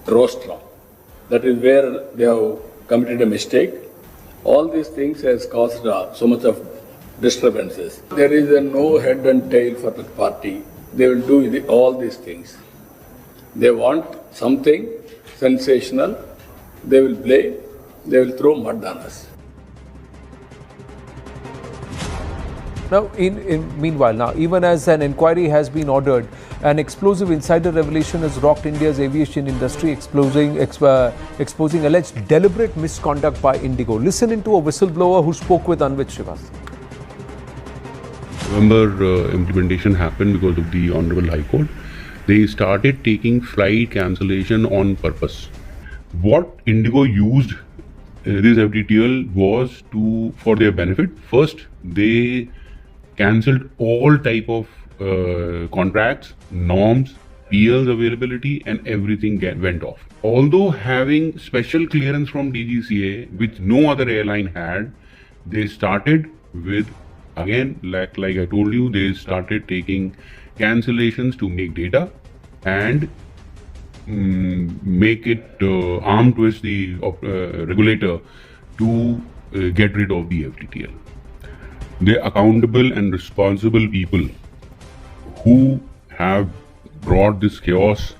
roster. That is where they have committed a mistake. All these things has caused so much of disturbances. There is no head and tail for the party. They will do all these things. They want something sensational. They will blame. They will throw mud on us. Now, meanwhile, even as an inquiry has been ordered, an explosive insider revelation has rocked India's aviation industry, exposing alleged deliberate misconduct by Indigo. Listen into a whistleblower who spoke with Anvit Srivastava. November implementation happened because of the Honorable High Court. They started taking flight cancellation on purpose. What Indigo used this FDTL was for their benefit. First, they cancelled all type of contracts, norms, PLs availability, and everything went off. Although having special clearance from DGCA, which no other airline had, they started with, again, like I told you, they started taking cancellations to make data and make it arm twist the regulator to get rid of the FDTL. The accountable and responsible people who have brought this chaos,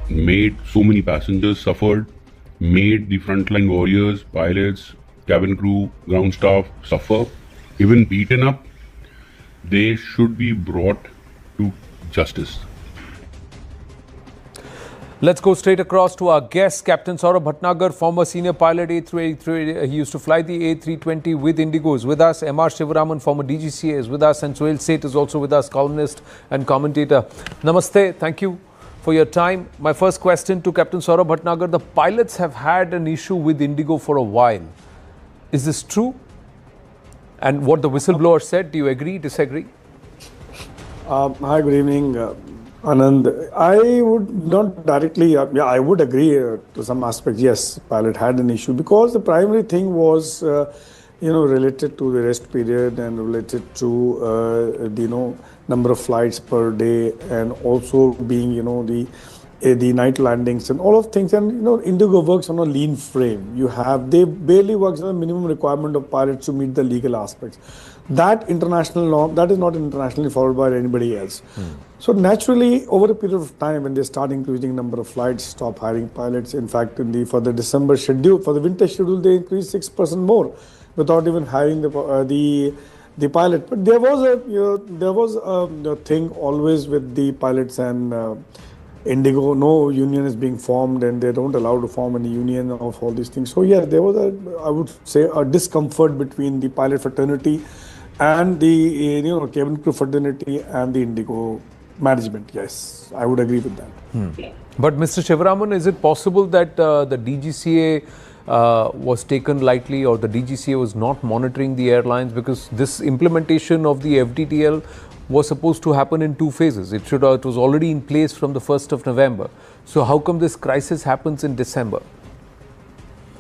made so many passengers suffered, made the frontline warriors, pilots, cabin crew, ground staff suffer, even beaten up, they should be brought to justice. Let's go straight across to our guest, Captain Saurabh Bhatnagar, former senior pilot A380. He used to fly the A320 with Indigo, is with us. MR Shivaraman, former DGCA, is with us. And Suhail Seth is also with us, columnist and commentator. Namaste. Thank you for your time. My first question to Captain Saurabh Bhatnagar. The pilots have had an issue with Indigo for a while. Is this true? And what the whistleblower said, do you agree, disagree? Hi, good evening. Anand, I would not directly, I would agree to some aspect. Yes, pilot had an issue because the primary thing was, related to the rest period and related to, number of flights per day and also being, the night landings and all of things. And, Indigo works on a lean frame. They barely works on the minimum requirement of pilots to meet the legal aspects. That international norm, that is not internationally followed by anybody else. So naturally, over a period of time, when they start increasing number of flights, stop hiring pilots. In fact, for the December schedule, for the winter schedule, they increased 6% more without even hiring the pilot. But there was a thing always with the pilots and Indigo, no union is being formed, and they don't allow to form any union of all these things. So yeah, there was I would say, a discomfort between the pilot fraternity and the cabin crew fraternity and the Indigo management. Yes, I would agree with that. But Mr. Shivaraman, is it possible that the DGCA was taken lightly, or the DGCA was not monitoring the airlines, because this implementation of the FDTL was supposed to happen in 2 phases. It was already in place from the 1st of November. So how come this crisis happens in December?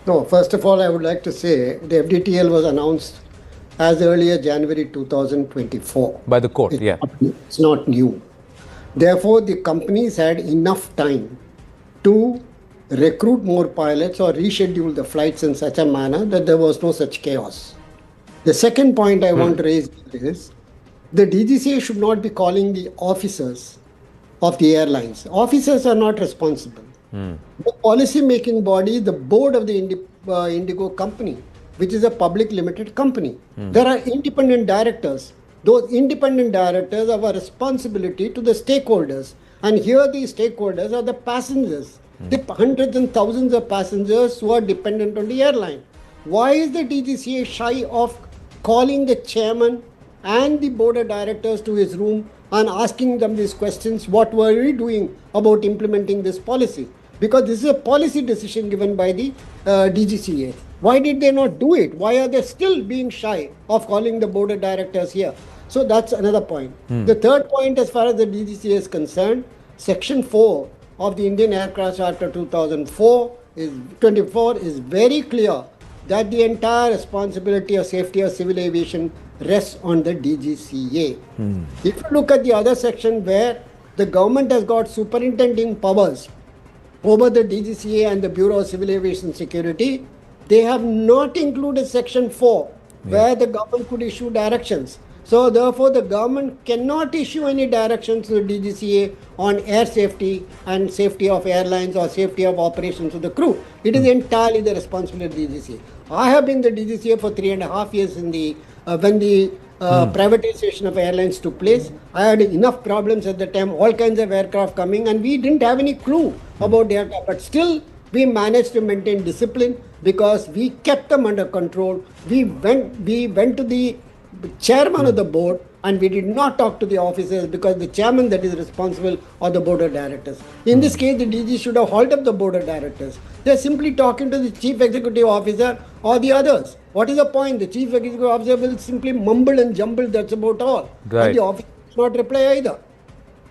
No, first of all, I would like to say the FDTL was announced as early as January 2024. By the court, It's not new. Therefore, the companies had enough time to recruit more pilots or reschedule the flights in such a manner that there was no such chaos. The second point I want to raise is the DGCA should not be calling the officers of the airlines. Officers are not responsible. The policy-making body, the board of the Indigo company, which is a public limited company. There are independent directors. Those independent directors have a responsibility to the stakeholders. And here the stakeholders are the passengers, the hundreds and thousands of passengers who are dependent on the airline. Why is the DGCA shy of calling the chairman and the board of directors to his room and asking them these questions? What were we doing about implementing this policy? Because this is a policy decision given by the DGCA. Why did they not do it? Why are they still being shy of calling the board of directors here? So that's another point. The third point, as far as the DGCA is concerned, Section 4 of the Indian Aircraft Charter 2024 is very clear that the entire responsibility of safety of civil aviation rests on the DGCA. If you look at the other section where the government has got superintending powers over the DGCA and the Bureau of Civil Aviation Security, they have not included Section 4 where the government could issue directions. So therefore the government cannot issue any directions to the DGCA on air safety and safety of airlines or safety of operations of the crew. It is entirely the responsibility of the DGCA. I have been the DGCA for 3.5 years in the when the privatization of airlines took place. I had enough problems at the time, all kinds of aircraft coming, and we didn't have any clue about the aircraft. But still, we managed to maintain discipline because we kept them under control. We went to the chairman of the board, and we did not talk to the officers because the chairman that is responsible or the board of directors. In this case, the DG should have hauled up the board of directors. They are simply talking to the chief executive officer or the others. What is the point? The chief executive officer will simply mumble and jumble, that's about all. Right. And the officer will not reply either.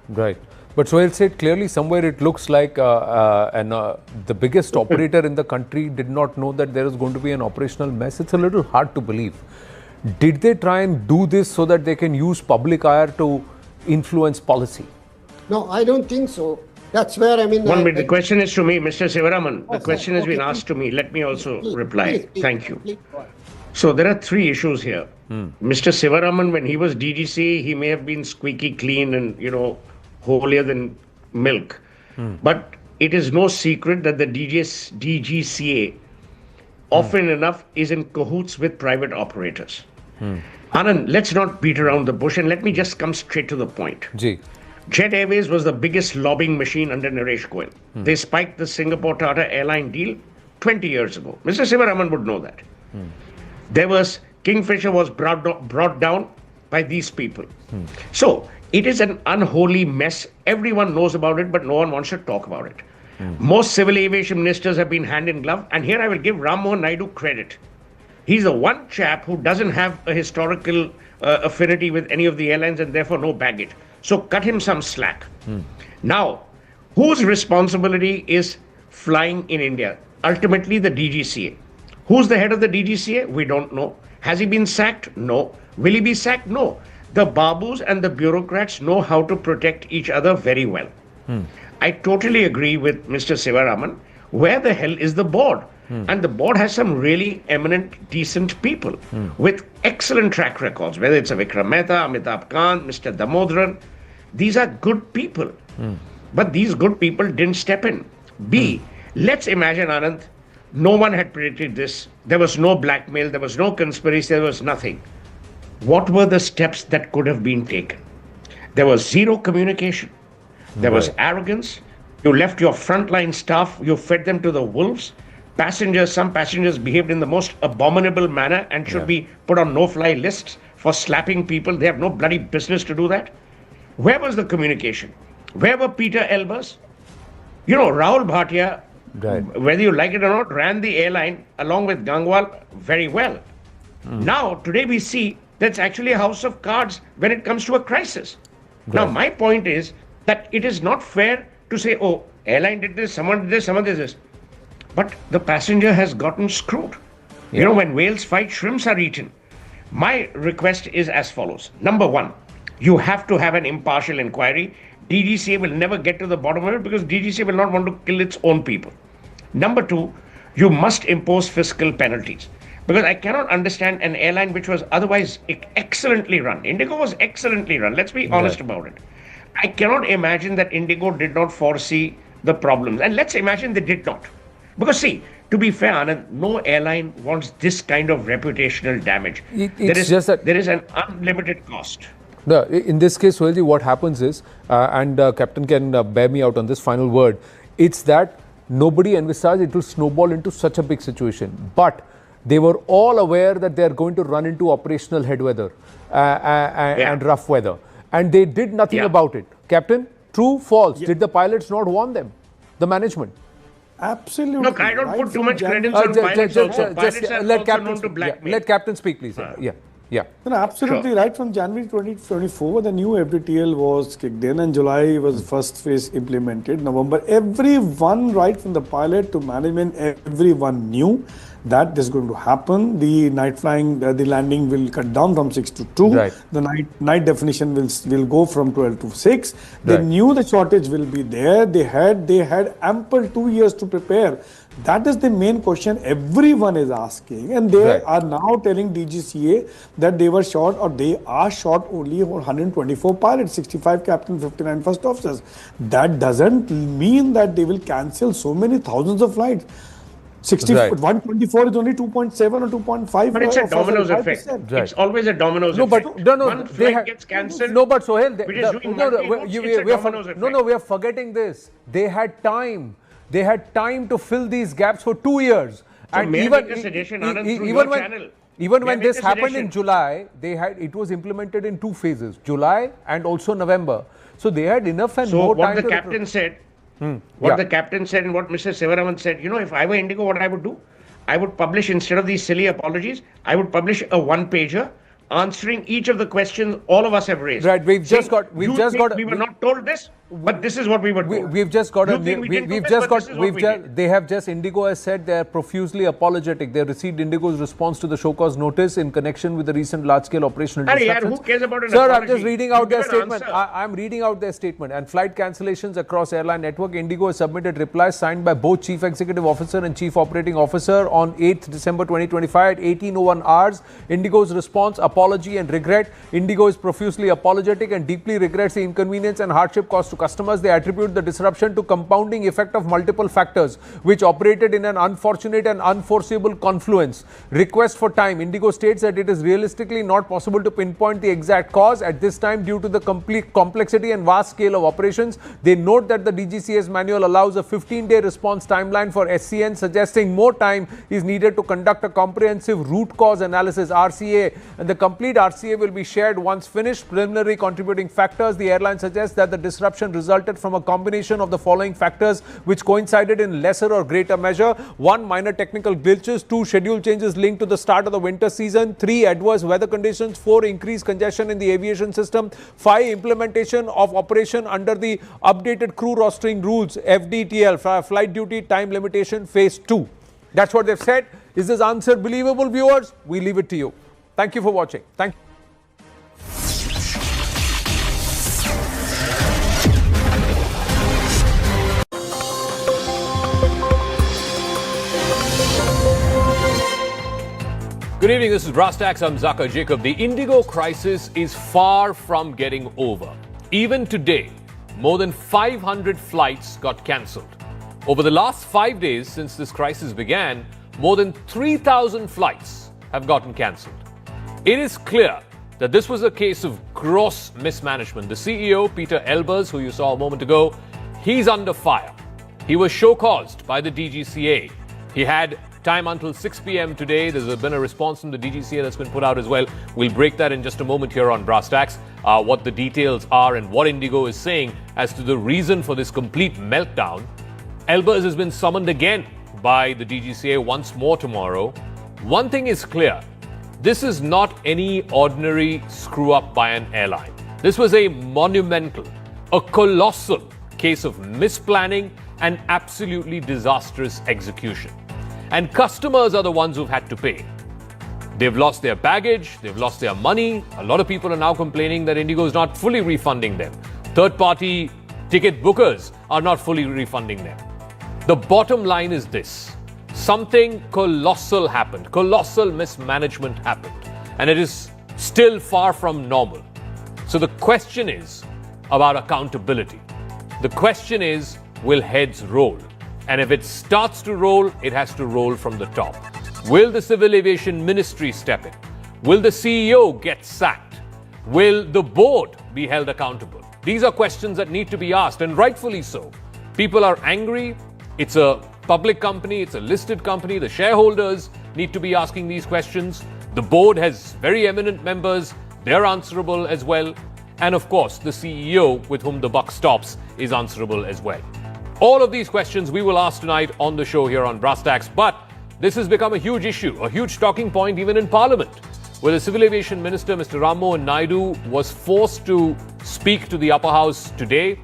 Right. But Sohail said clearly somewhere it looks like the biggest operator in the country did not know that there is going to be an operational mess. It's a little hard to believe. Did they try and do this so that they can use public ire to influence policy? No, I don't think so. That's where I mean... 1 minute. The question is to me, Mr. Sivaraman. The question has been asked to me. Let me also reply. Thank you. So there are 3 issues here. Mr. Sivaraman, when he was DGCA, he may have been squeaky clean and, holier than milk. But it is no secret that the DGCA often enough is in cahoots with private operators. Anand, let's not beat around the bush and let me just come straight to the point. Jet Airways was the biggest lobbying machine under Naresh Goyal. They spiked the Singapore-Tata airline deal 20 years ago. Mr. Sivaraman would know that. There was, Kingfisher was brought down by these people. So, it is an unholy mess. Everyone knows about it, but no one wants to talk about it. Most civil aviation ministers have been hand in glove, and here I will give Ram Mohan Naidu credit. He's the one chap who doesn't have a historical affinity with any of the airlines and therefore no baggage. So cut him some slack. Now, whose responsibility is flying in India? Ultimately, the DGCA. Who's the head of the DGCA? We don't know. Has he been sacked? No. Will he be sacked? No. The babus and the bureaucrats know how to protect each other very well. I totally agree with Mr. Sivaraman. Where the hell is the board? And the board has some really eminent, decent people with excellent track records, whether it's a Vikram Mehta, Amitabh Kant, Mr. Damodharan. These are good people. But these good people didn't step in. B, let's imagine, Anand, no one had predicted this. There was no blackmail, there was no conspiracy, there was nothing. What were the steps that could have been taken? There was zero communication. There was arrogance. You left your frontline staff, you fed them to the wolves. Some passengers behaved in the most abominable manner and should be put on no-fly lists for slapping people. They have no bloody business to do that. Where was the communication? Where were Peter Elbers? You know, Rahul Bhatia, whether you like it or not, ran the airline along with Gangwal very well. Now, today we see that's actually a house of cards when it comes to a crisis. Now, my point is that it is not fair to say, oh, airline did this, someone did this, someone did this. But the passenger has gotten screwed. You know, when whales fight, shrimps are eaten. My request is as follows. Number one, you have to have an impartial inquiry. DGCA will never get to the bottom of it because DGCA will not want to kill its own people. Number two, you must impose fiscal penalties. Because I cannot understand an airline which was otherwise excellently run. Indigo was excellently run. Let's be honest about it. I cannot imagine that Indigo did not foresee the problems. And let's imagine they did not. Because see, to be fair, Anand, no airline wants this kind of reputational damage. There is an unlimited cost. No, in this case, Sohelji, what happens is, and Captain can bear me out on this final word, it's that nobody envisaged it will snowball into such a big situation. But they were all aware that they are going to run into operational head weather and rough weather. And they did nothing about it. Captain, true, false? Did the pilots not warn them? The management? Absolutely. Look, I don't put too much credence on pilots also. Pilots are also known to blackmail. Let Captain speak, please. No, absolutely right. From January 2024, the new FDTL was kicked in and July was first phase implemented. November, everyone, right from the pilot to management, everyone knew that this is going to happen. The night flying, the landing will cut down from 6 to 2. Right. The night definition will go from 12 to 6. They knew the shortage will be there. They had ample 2 years to prepare. That is the main question everyone is asking, and they are now telling DGCA that they were short, or they are short only 124 pilots, 65 captains, 59 first officers. That doesn't mean that they will cancel so many thousands of flights. 124 is only 2.7 or 2.5. But it's a dominoes effect. It's always a dominoes effect. One flight gets cancelled. No, but Sohail, we are forgetting this. They had time. They had time to fill these gaps for 2 years. So and even when this happened in July, it was implemented in 2 phases, July and also November. So they had enough and more time. So what the captain said, the captain said and what Mr. Sivaraman said, you know, if I were Indigo, what I would do? I would publish, instead of these silly apologies, I would publish a one-pager answering each of the questions all of us have raised. Right, we were not told this, but this is what we were told. They have just, Indigo has said they are profusely apologetic. They have received Indigo's response to the show cause notice in connection with the recent large-scale operational disruptions. Who cares about an Sir, apology? I'm just reading out their statement. I'm reading out their statement. And flight cancellations across airline network, Indigo has submitted replies signed by both Chief Executive Officer and Chief Operating Officer on 8th December 2025 at 18:01 hours. Indigo's response, apology and regret. Indigo is profusely apologetic and deeply regrets the inconvenience and hardship caused to customers. They attribute the disruption to compounding effect of multiple factors which operated in an unfortunate and unforeseeable confluence. Request for time. Indigo states that it is realistically not possible to pinpoint the exact cause at this time due to the complete complexity and vast scale of operations. They note that the DGCA's manual allows a 15-day response timeline for SCN, suggesting more time is needed to conduct a comprehensive root cause analysis, RCA, and the complete RCA will be shared once finished. Preliminary contributing factors. The airline suggests that the disruption resulted from a combination of the following factors which coincided in lesser or greater measure. 1. Minor technical glitches. 2. Schedule changes linked to the start of the winter season. 3. Adverse weather conditions. 4. Increased congestion in the aviation system. 5. Implementation of operation under the updated crew rostering rules, FDTL, flight duty time limitation phase 2. That's what they've said. Is this answer believable, viewers? We leave it to you. Thank you for watching. Thank you. Good evening, this is Brastax. I'm Zaka Jacob. The Indigo crisis is far from getting over. Even today, more than 500 flights got cancelled. Over the last 5 days since this crisis began, more than 3,000 flights have gotten cancelled. It is clear that this was a case of gross mismanagement. The CEO, Peter Elbers, who you saw a moment ago, He's under fire. He was show-caused by the DGCA. He had time until 6 p.m. today. There's been a response from the DGCA that's been put out as well. We'll break that in just a moment here on Brass Tacks, what the details are and what Indigo is saying as to the reason for this complete meltdown. Elbers has been summoned again by the DGCA once more tomorrow. One thing is clear. This is not any ordinary screw-up by an airline. This was a monumental, a colossal case of misplanning and absolutely disastrous execution. And customers are the ones who've had to pay. They've lost their baggage, they've lost their money. A lot of people are now complaining that Indigo is not fully refunding them. Third-party ticket bookers are not fully refunding them. The bottom line is this. Something colossal happened. Colossal mismanagement happened. And it is still far from normal. So the question is about accountability. The question is, will heads roll? And if it starts to roll, it has to roll from the top. Will the Civil Aviation Ministry step in? Will the CEO get sacked? Will the board be held accountable? These are questions that need to be asked, and rightfully so. People are angry. It's a public company. It's a listed company. The shareholders need to be asking these questions. The board has very eminent members. They're answerable as well. And of course, the CEO, with whom the buck stops, is answerable as well. All of these questions we will ask tonight on the show here on Brass Tacks. But this has become a huge issue, a huge talking point even in Parliament, where the Civil Aviation Minister, Mr. Ram Mohan Naidu, was forced to speak to the upper house today.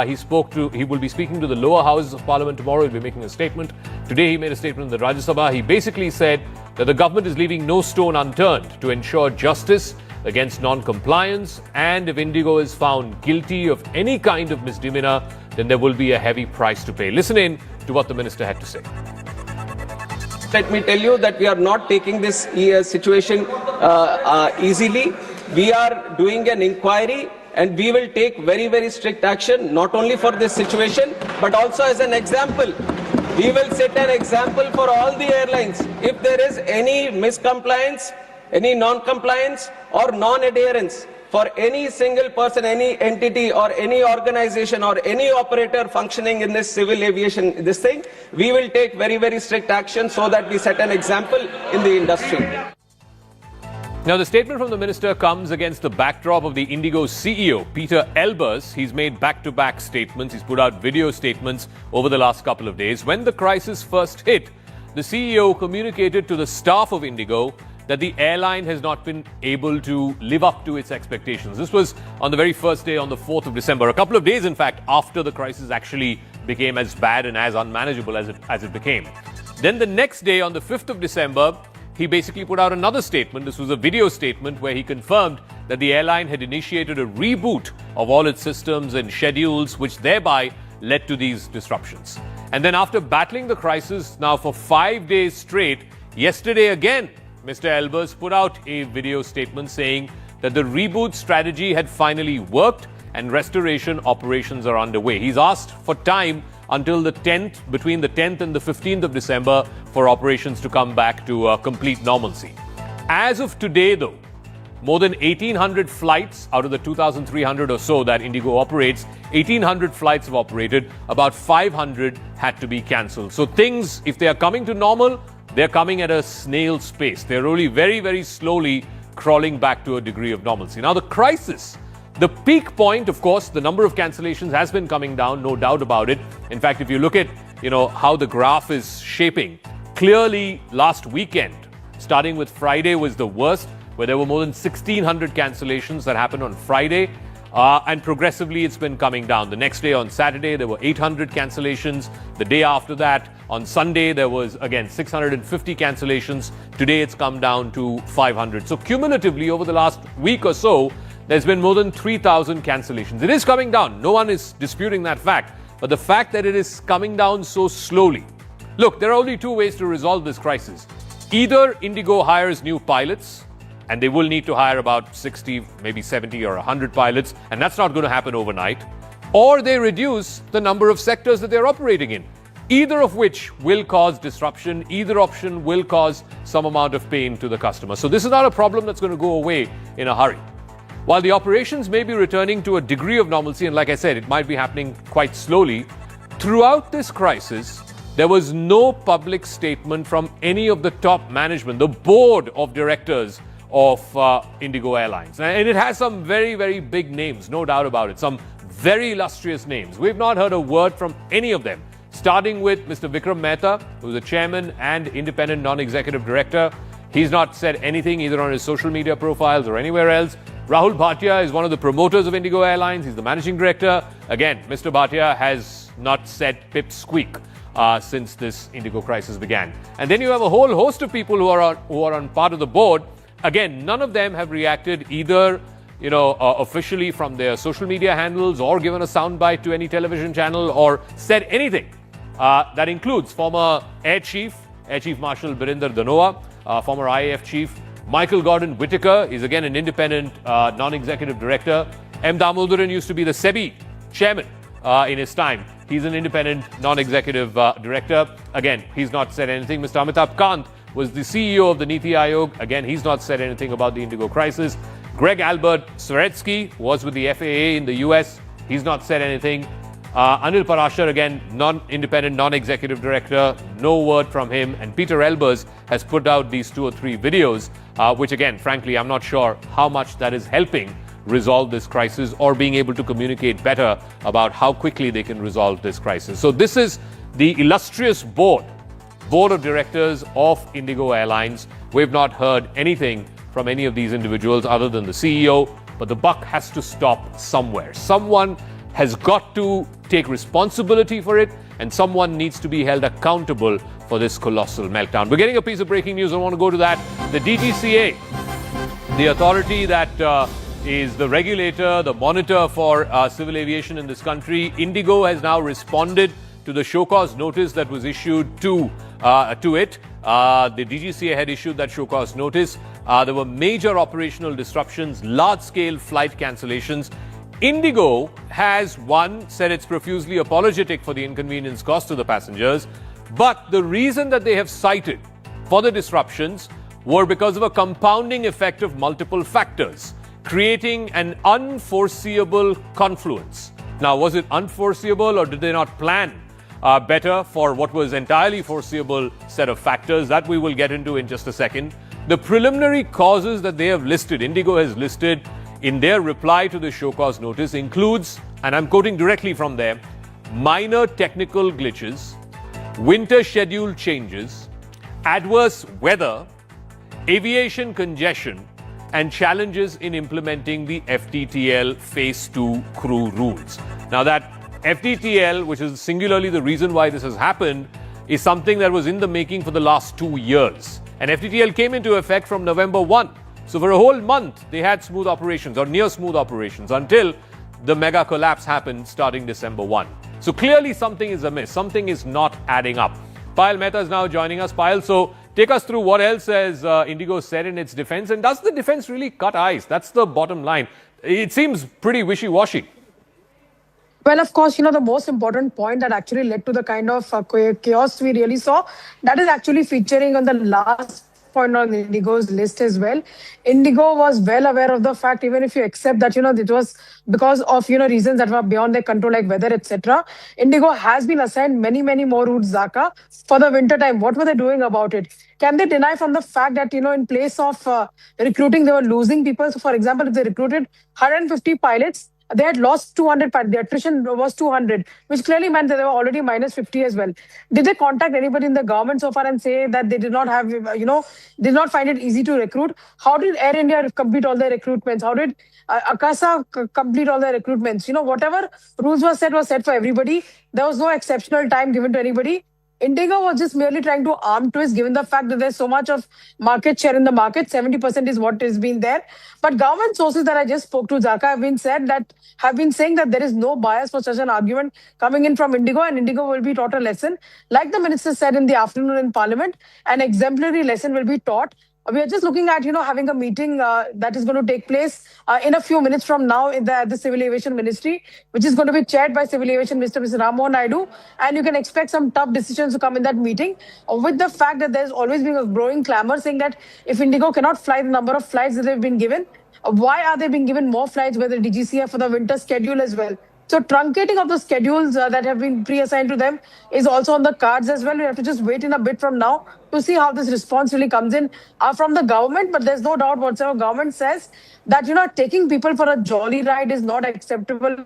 He will be speaking to the lower houses of Parliament tomorrow. He'll be making a statement. Today he made a statement in the Rajya Sabha. He basically said that the government is leaving no stone unturned to ensure justice against non-compliance, and if Indigo is found guilty of any kind of misdemeanor, then there will be a heavy price to pay. Listen in to what the minister had to say. Let me tell you that we are not taking this situation easily. We are doing an inquiry and we will take very, very strict action, not only for this situation, but also as an example. We will set an example for all the airlines. If there is any miscompliance, any non-compliance or non-adherence for any single person, any entity or any organization or any operator functioning in this civil aviation, we will take very, very strict action so that we set an example in the industry. Now, the statement from the minister comes against the backdrop of the Indigo CEO, Peter Elbers. He's made back-to-back statements. He's put out video statements over the last couple of days. When the crisis first hit, the CEO communicated to the staff of Indigo that the airline has not been able to live up to its expectations. This was on the very first day, on the 4th of December, a couple of days, in fact, after the crisis actually became as bad and as unmanageable as it became. Then the next day, on the 5th of December, he basically put out another statement. This was a video statement where he confirmed that the airline had initiated a reboot of all its systems and schedules, which thereby led to these disruptions. And then after battling the crisis now for 5 days straight, yesterday again, Mr. Elbers put out a video statement saying that the reboot strategy had finally worked and restoration operations are underway. He's asked for time until the 10th, between the 10th and the 15th of December, for operations to come back to complete normalcy. As of today, though, more than 1,800 flights out of the 2,300 or so that Indigo operates, 1,800 flights have operated, about 500 had to be cancelled. So things, if they are coming to normal, they're coming at a snail's pace. They're really very, very slowly crawling back to a degree of normalcy. Now, the crisis, the peak point, of course, the number of cancellations has been coming down, no doubt about it. In fact, if you look at, how the graph is shaping, clearly last weekend, starting with Friday, was the worst, where there were more than 1,600 cancellations that happened on Friday. And progressively, it's been coming down. The next day, on Saturday, there were 800 cancellations. The day after that, on Sunday, there was, again, 650 cancellations. Today, it's come down to 500. So cumulatively, over the last week or so, there's been more than 3,000 cancellations. It is coming down. No one is disputing that fact. But the fact that it is coming down so slowly. Look, there are only two ways to resolve this crisis. Either Indigo hires new pilots, and they will need to hire about 60, maybe 70 or 100 pilots, and that's not going to happen overnight. Or they reduce the number of sectors that they're operating in, either of which will cause disruption, either option will cause some amount of pain to the customer. So this is not a problem that's going to go away in a hurry. While the operations may be returning to a degree of normalcy, and like I said, it might be happening quite slowly, throughout this crisis, there was no public statement from any of the top management, the board of directors of Indigo Airlines. And it has some very, very big names, no doubt about it, some very illustrious names. We've not heard a word from any of them, starting with Mr. Vikram Mehta, who's the chairman and independent non-executive director. He's not said anything either on his social media profiles or anywhere else. Rahul Bhatia is one of the promoters of Indigo Airlines. He's the managing director. Again, Mr. Bhatia has not said pip squeak since this Indigo crisis began. And then you have a whole host of people who are on part of the board. Again, none of them have reacted either, officially from their social media handles or given a soundbite to any television channel or said anything. That includes former Air Chief Marshal Birinder Dhanoa, former IAF Chief Michael Gordon Whitaker. He's again an independent non-executive director. M. Damodaran used to be the SEBI chairman in his time. He's an independent non-executive director. Again, he's not said anything. Mr. Amitabh Kant was the CEO of the Niti Aayog. Again, he's not said anything about the Indigo crisis. Greg Albert Swaretsky was with the FAA in the US. He's not said anything. Anil Parashar, again, non-independent, non-executive director, no word from him. And Peter Elbers has put out these 2 or 3 videos, which again, frankly, I'm not sure how much that is helping resolve this crisis or being able to communicate better about how quickly they can resolve this crisis. So this is the illustrious board of directors of Indigo Airlines. We've not heard anything from any of these individuals other than the CEO, but the buck has to stop somewhere. Someone has got to take responsibility for it, and someone needs to be held accountable for this colossal meltdown. We're getting a piece of breaking news. I want to go to that. The DGCA, the authority that is the regulator, the monitor for civil aviation in this country, Indigo has now responded to the show cause notice that was issued to it. The DGCA had issued that show cause notice. There were major operational disruptions, large-scale flight cancellations. Indigo has, said it's profusely apologetic for the inconvenience caused to the passengers, but the reason that they have cited for the disruptions were because of a compounding effect of multiple factors, creating an unforeseeable confluence. Now, was it unforeseeable, or did they not plan better for what was entirely foreseeable set of factors? That we will get into in just a second. The preliminary causes that they have listed, Indigo has listed in their reply to the show cause notice, includes, and I'm quoting directly from there, minor technical glitches, winter schedule changes, adverse weather, aviation congestion, and challenges in implementing the FDTL Phase 2 crew rules. Now that FDTL, which is singularly the reason why this has happened, is something that was in the making for the last 2 years. And FDTL came into effect from November 1. So for a whole month, they had smooth operations or near smooth operations until the mega collapse happened starting December 1. So clearly something is amiss. Something is not adding up. Payal Mehta is now joining us. Payal, so take us through what else has Indigo said in its defense. And does the defense really cut ice? That's the bottom line. It seems pretty wishy-washy. Well, of course, the most important point that actually led to the kind of chaos we really saw, that is actually featuring on the last point on Indigo's list as well. Indigo was well aware of the fact, even if you accept that, it was because of, reasons that were beyond their control, like weather, etc. Indigo has been assigned many, many more routes, Zaka, for the winter time. What were they doing about it? Can they deny from the fact that, in place of recruiting, they were losing people? So, for example, if they recruited 150 pilots, they had lost 200, the attrition was 200, which clearly meant that they were already minus 50 as well. Did they contact anybody in the government so far and say that they did not have, did not find it easy to recruit? How did Air India complete all their recruitments? How did Akasa complete all their recruitments? Whatever rules were set for everybody. There was no exceptional time given to anybody. Indigo was just merely trying to arm twist, given the fact that there's so much of market share in the market. 70% is what has been there. But government sources that I just spoke to, Zaka, have been saying that there is no bias for such an argument coming in from Indigo, and Indigo will be taught a lesson. Like the minister said in the afternoon in Parliament, an exemplary lesson will be taught. We are just looking at, having a meeting that is going to take place in a few minutes from now at the Civil Aviation Ministry, which is going to be chaired by Civil Aviation Minister Mr. Ram Mohan Naidu. And you can expect some tough decisions to come in that meeting, with the fact that there's always been a growing clamor saying that if Indigo cannot fly the number of flights that they've been given, Why are they being given more flights by the DGCA for the winter schedule as well? So truncating of the schedules that have been pre-assigned to them is also on the cards as well. We have to just wait in a bit from now to see how this response really comes in from the government. But there's no doubt whatsoever government says that, taking people for a jolly ride is not acceptable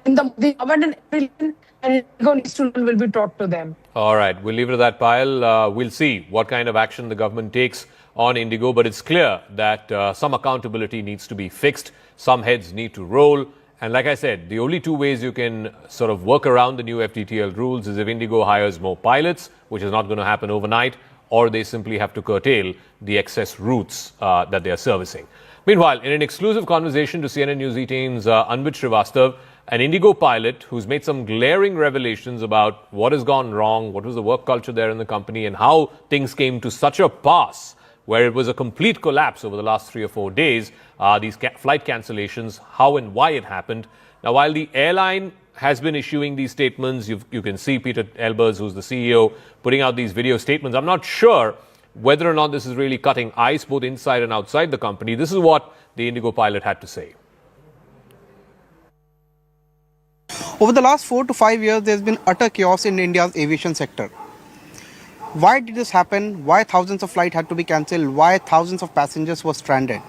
in the government, and Indigo needs to will be taught to them. All right, we'll leave it at that, Payal. We'll see what kind of action the government takes on Indigo, but it's clear that some accountability needs to be fixed. Some heads need to roll. And like I said, the only two ways you can sort of work around the new FDTL rules is if Indigo hires more pilots, which is not going to happen overnight, or they simply have to curtail the excess routes that they are servicing. Meanwhile, in an exclusive conversation to CNN News 18's Anvit Srivastav, an Indigo pilot who's made some glaring revelations about what has gone wrong, what was the work culture there in the company, and how things came to such a pass where it was a complete collapse over the last 3 or 4 days, these flight cancellations, how and why it happened. Now, while the airline has been issuing these statements, you can see Peter Elbers, who's the CEO, putting out these video statements. I'm not sure whether or not this is really cutting ice both inside and outside the company. This is what the Indigo pilot had to say. Over the last 4 to 5 years, there's been utter chaos in India's aviation sector. Why did this happen? Why thousands of flights had to be cancelled? Why thousands of passengers were stranded?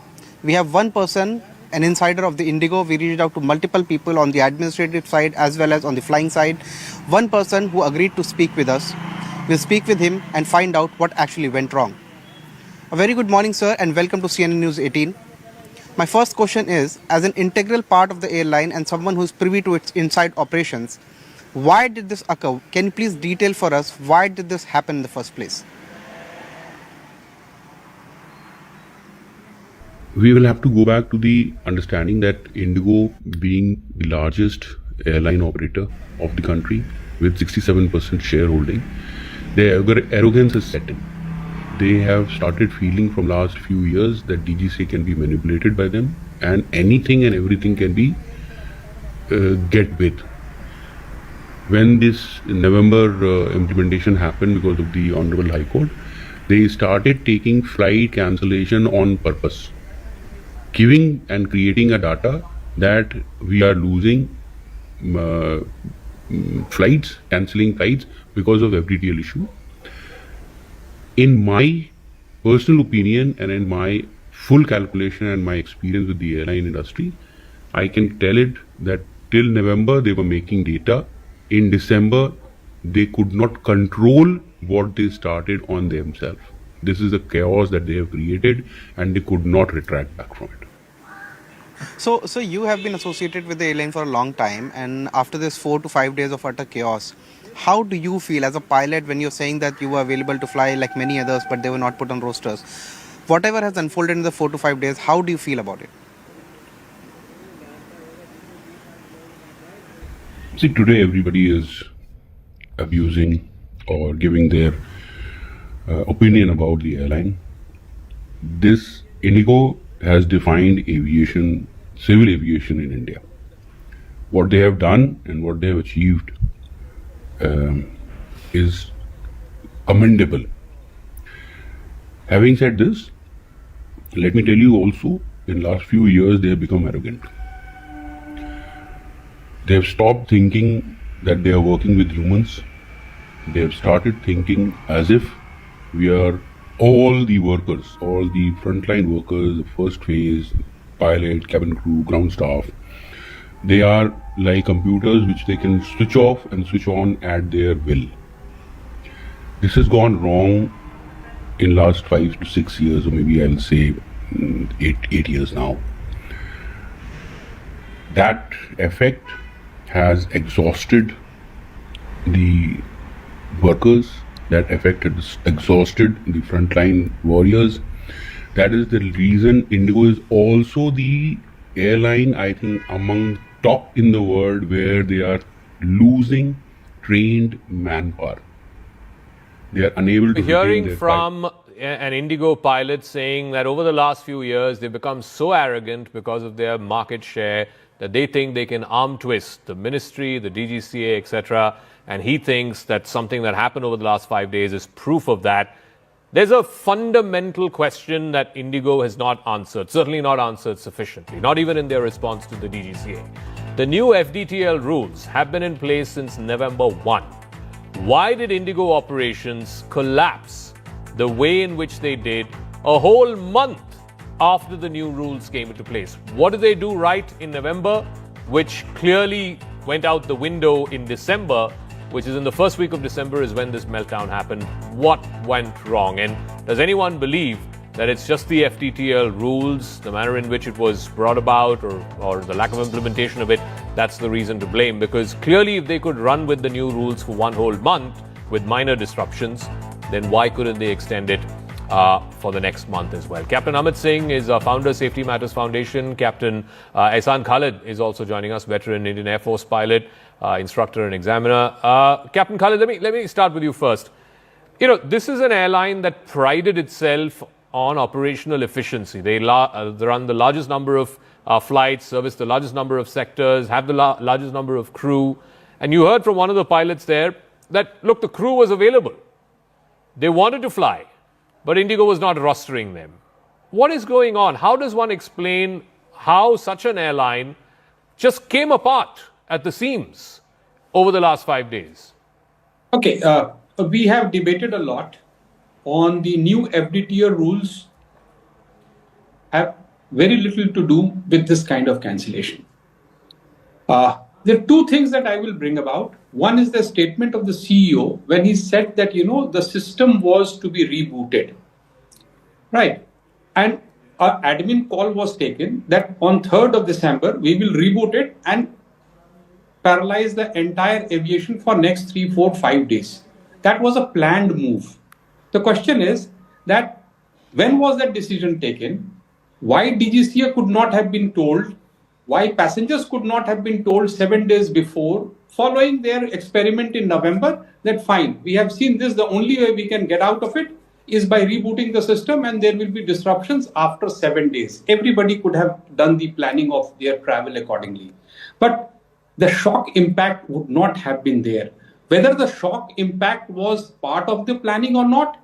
We have one person, an insider of the Indigo. We reached out to multiple people on the administrative side as well as on the flying side. One person who agreed to speak with us. We'll speak with him and find out what actually went wrong. A very good morning, sir, and welcome to CNN News 18. My first question is, as an integral part of the airline and someone who's privy to its inside operations, why did this occur? Can you please detail for us why did this happen in the first place? We will have to go back to the understanding that Indigo, being the largest airline operator of the country with 67% shareholding, their arrogance is set in. They have started feeling from last few years that DGCA can be manipulated by them and anything and everything can be get with. When this November implementation happened because of the Honorable High Court, they started taking flight cancellation on purpose, giving and creating a data that we are losing flights, cancelling flights because of the FDTL issue. In my personal opinion and in my full calculation and my experience with the airline industry, I can tell it that till November they were making data. In December, they could not control what they started on themselves. This is the chaos that they have created and they could not retract back from it. So you have been associated with the airline for a long time, and after this 4 to 5 days of utter chaos, how do you feel as a pilot when you're saying that you were available to fly like many others but they were not put on rosters? Whatever has unfolded in the 4 to 5 days, how do you feel about it? See, today everybody is abusing or giving their opinion about the airline. This Indigo has defined aviation, civil aviation in India. What they have done and what they have achieved is commendable. Having said this, let me tell you also, in last few years they have become arrogant. They have stopped thinking that they are working with humans. They have started thinking as if we are all the workers, all the frontline workers, the first phase, pilot, cabin crew, ground staff. They are like computers which they can switch off and switch on at their will. This has gone wrong in last 5 to 6 years, or maybe I'll say 8 years now. That effect has exhausted the workers, that effect has exhausted the frontline warriors. That is the reason Indigo is also the airline, I think, among top in the world where they are losing trained manpower. They are unable to hearing from an Indigo pilot saying that over the last few years they've become so arrogant because of their market share that they think they can arm twist the Ministry, the DGCA, etc. And he thinks that something that happened over the last 5 days is proof of that. There's a fundamental question that Indigo has not answered, certainly not answered sufficiently, not even in their response to the DGCA. The new FDTL rules have been in place since November 1. Why did Indigo operations collapse the way in which they did a whole month after the new rules came into place? What did they do right in November, which clearly went out the window in December, which is in the first week of December is when this meltdown happened? What went wrong? And does anyone believe that it's just the FDTL rules, the manner in which it was brought about, or the lack of implementation of it, that's the reason to blame? Because clearly if they could run with the new rules for one whole month with minor disruptions, then why couldn't they extend it for the next month as well? Captain Amit Singh is founder, Safety Matters Foundation. Captain Ehsan Khalid is also joining us, veteran Indian Air Force pilot, instructor and examiner. Captain Khalid, let me start with you first. You know, this is an airline that prided itself on operational efficiency. They run the largest number of flights, service the largest number of sectors, have the largest number of crew. And you heard from one of the pilots there that, look, the crew was available. They wanted to fly, but Indigo was not rostering them. What is going on? How does one explain how such an airline just came apart at the seams over the last 5 days? Okay, we have debated a lot on the new FDTL rules. Have very little to do with this kind of cancellation. There are two things that I will bring about. One is the statement of the CEO when he said that, the system was to be rebooted. Right. And an admin call was taken that on 3rd of December, we will reboot it and paralyze the entire aviation for next 3, 4, 5 days. That was a planned move. The question is that when was that decision taken? Why DGCA could not have been told? Why passengers could not have been told 7 days before, following their experiment in November, that fine, we have seen this, the only way we can get out of it is by rebooting the system and there will be disruptions after 7 days. Everybody could have done the planning of their travel accordingly. But the shock impact would not have been there. Whether the shock impact was part of the planning or not,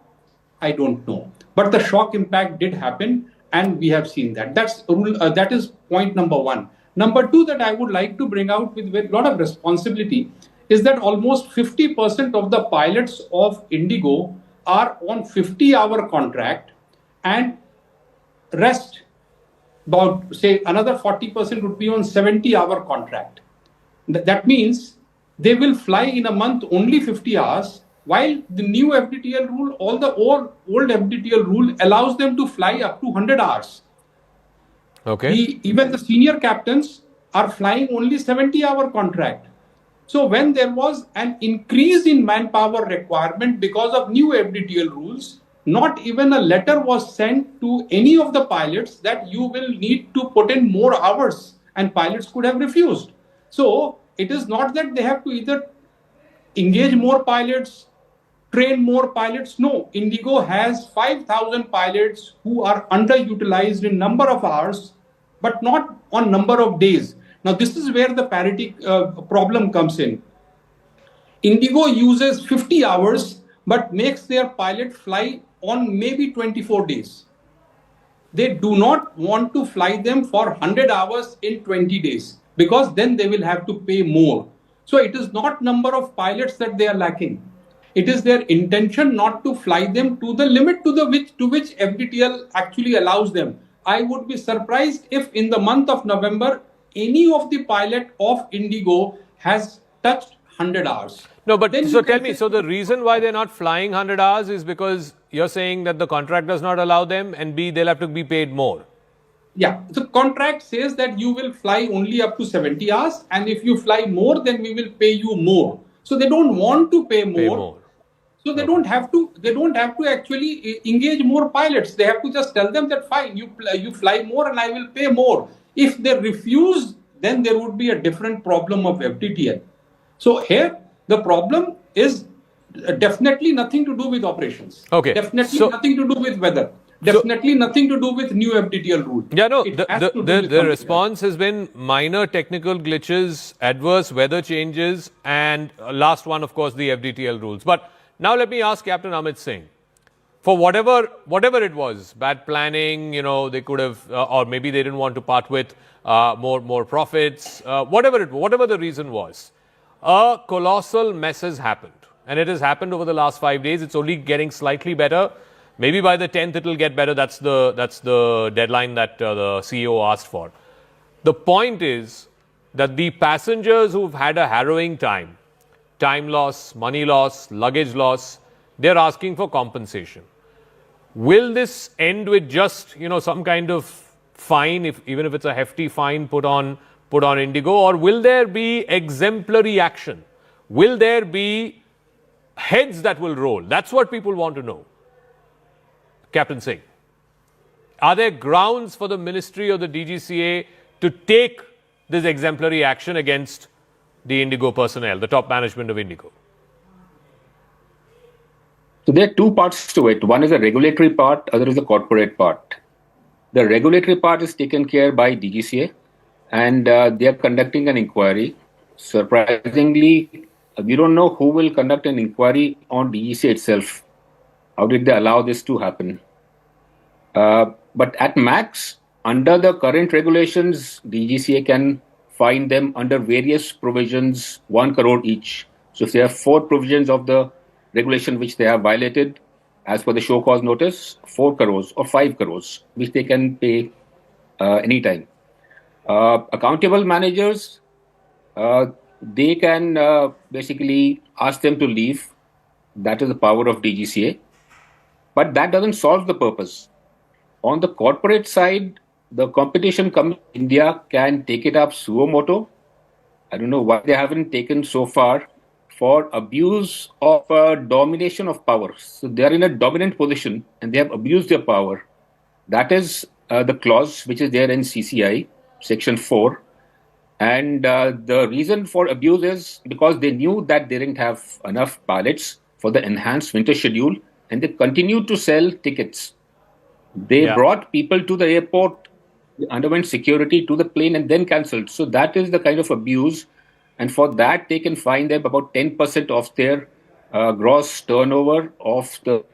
I don't know. But the shock impact did happen and we have seen that. That is point number one. Number two that I would like to bring out with a lot of responsibility is that almost 50% of the pilots of Indigo are on 50-hour contract and rest, about say another 40% would be on 70-hour contract. That means they will fly in a month only 50 hours, while the new FDTL rule, all the old FDTL rule allows them to fly up to 100 hours. Okay. Even the senior captains are flying only 70-hour contract. So when there was an increase in manpower requirement because of new FDTL rules, not even a letter was sent to any of the pilots that you will need to put in more hours, and pilots could have refused. So it is not that they have to either engage more pilots, train more pilots. No, Indigo has 5,000 pilots who are underutilized in number of hours, but not on number of days. Now, this is where the parity problem comes in. Indigo uses 50 hours, but makes their pilot fly on maybe 24 days. They do not want to fly them for 100 hours in 20 days, because then they will have to pay more. So it is not number of pilots that they are lacking. It is their intention not to fly them to the limit to which FDTL actually allows them. I would be surprised if in the month of November, any of the pilot of Indigo has touched 100 hours. No, but so tell me, so the reason why they're not flying 100 hours is because you're saying that the contract does not allow them, and B, they'll have to be paid more. Yeah, the contract says that you will fly only up to 70 hours, and if you fly more, then we will pay you more. So they don't want to pay more. So they don't have to. They don't have to actually engage more pilots. They have to just tell them that fine, you fly more, and I will pay more. If they refuse, then there would be a different problem of FDTL. So here the problem is definitely nothing to do with operations. Okay. Definitely nothing to do with weather. Definitely nothing to do with new FDTL rule. Yeah, no, the response has been minor technical glitches, adverse weather changes, and last one, of course, the FDTL rules. But now let me ask Captain Amit Singh. for whatever it was, bad planning, they could have, or maybe they didn't want to part with more profits, whatever the reason was, a colossal mess has happened. And it has happened over the last 5 days. It's only getting slightly better. Maybe by the 10th it will get better. That's the deadline that the CEO asked for. The point is that the passengers who've had a harrowing time loss, money loss, luggage loss, they're asking for compensation. Will this end with just, some kind of fine, even if it's a hefty fine put on Indigo, or will there be exemplary action? Will there be heads that will roll? That's what people want to know. Captain Singh, are there grounds for the Ministry or the DGCA to take this exemplary action against the Indigo personnel, the top management of Indigo? So there are two parts to it. One is a regulatory part, other is a corporate part. The regulatory part is taken care by DGCA, and they are conducting an inquiry. Surprisingly, we don't know who will conduct an inquiry on DGCA itself. How did they allow this to happen? But at max, under the current regulations, DGCA can fine them under various provisions, 1 crore each. So if there are 4 provisions of the regulation which they have violated, as per the show cause notice, 4 crores or 5 crores, which they can pay anytime. Accountable managers, they can basically ask them to leave. That is the power of DGCA. But that doesn't solve the purpose. On the corporate side, the Competition Commission India can take it up suo moto. I don't know why they haven't taken so far for abuse of domination of power. So they are in a dominant position and they have abused their power. That is the clause which is there in CCI, Section 4. And the reason for abuse is because they knew that they didn't have enough pilots for the enhanced winter schedule, and they continued to sell tickets. They brought people to the airport, underwent security to the plane, and then cancelled. So that is the kind of abuse. And for that, they can fine them about 10% of their gross turnover of the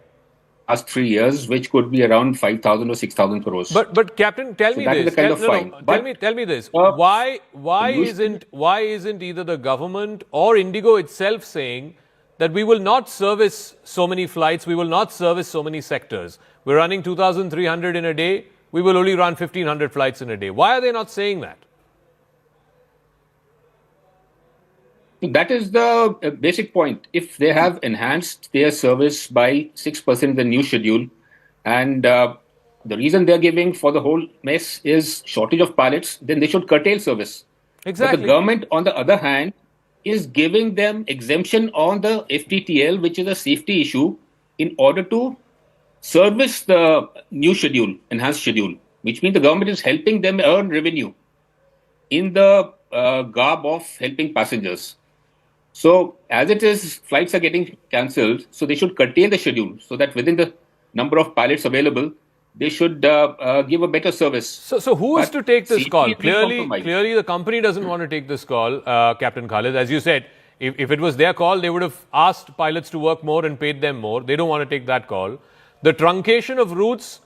last 3 years, which could be around 5,000 or 6,000 crores. But Captain, tell me this. Tell me this. Why isn't either the government or Indigo itself saying that we will not service so many flights, we will not service so many sectors? We're running 2,300 in a day. We will only run 1,500 flights in a day. Why are they not saying that? That is the basic point. If they have enhanced their service by 6% in the new schedule, and the reason they're giving for the whole mess is shortage of pilots, then they should curtail service. Exactly. But the government, on the other hand, is giving them exemption on the FTTL, which is a safety issue, in order to service the new schedule, enhanced schedule, which means the government is helping them earn revenue in the garb of helping passengers. So as it is, flights are getting cancelled, so they should curtail the schedule so that within the number of pilots available, they should give a better service. So who is to take this call? Clearly the company doesn't want to take this call, Captain Khalid. As you said, if it was their call, they would have asked pilots to work more and paid them more. They don't want to take that call. The truncation of routes,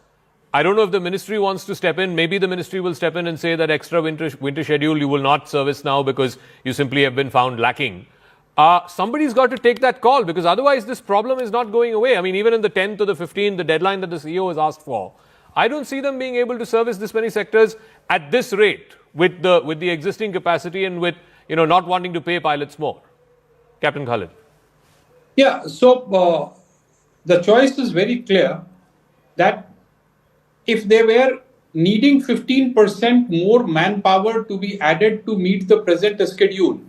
I don't know if the ministry wants to step in. Maybe the ministry will step in and say that extra winter schedule you will not service now because you simply have been found lacking. Somebody's got to take that call, because otherwise this problem is not going away. I mean, even in the 10th or the 15th, the deadline that the CEO has asked for, I don't see them being able to service this many sectors at this rate with the existing capacity and with not wanting to pay pilots more. Captain Khalid. Yeah, so the choice is very clear that if they were needing 15% more manpower to be added to meet the present schedule,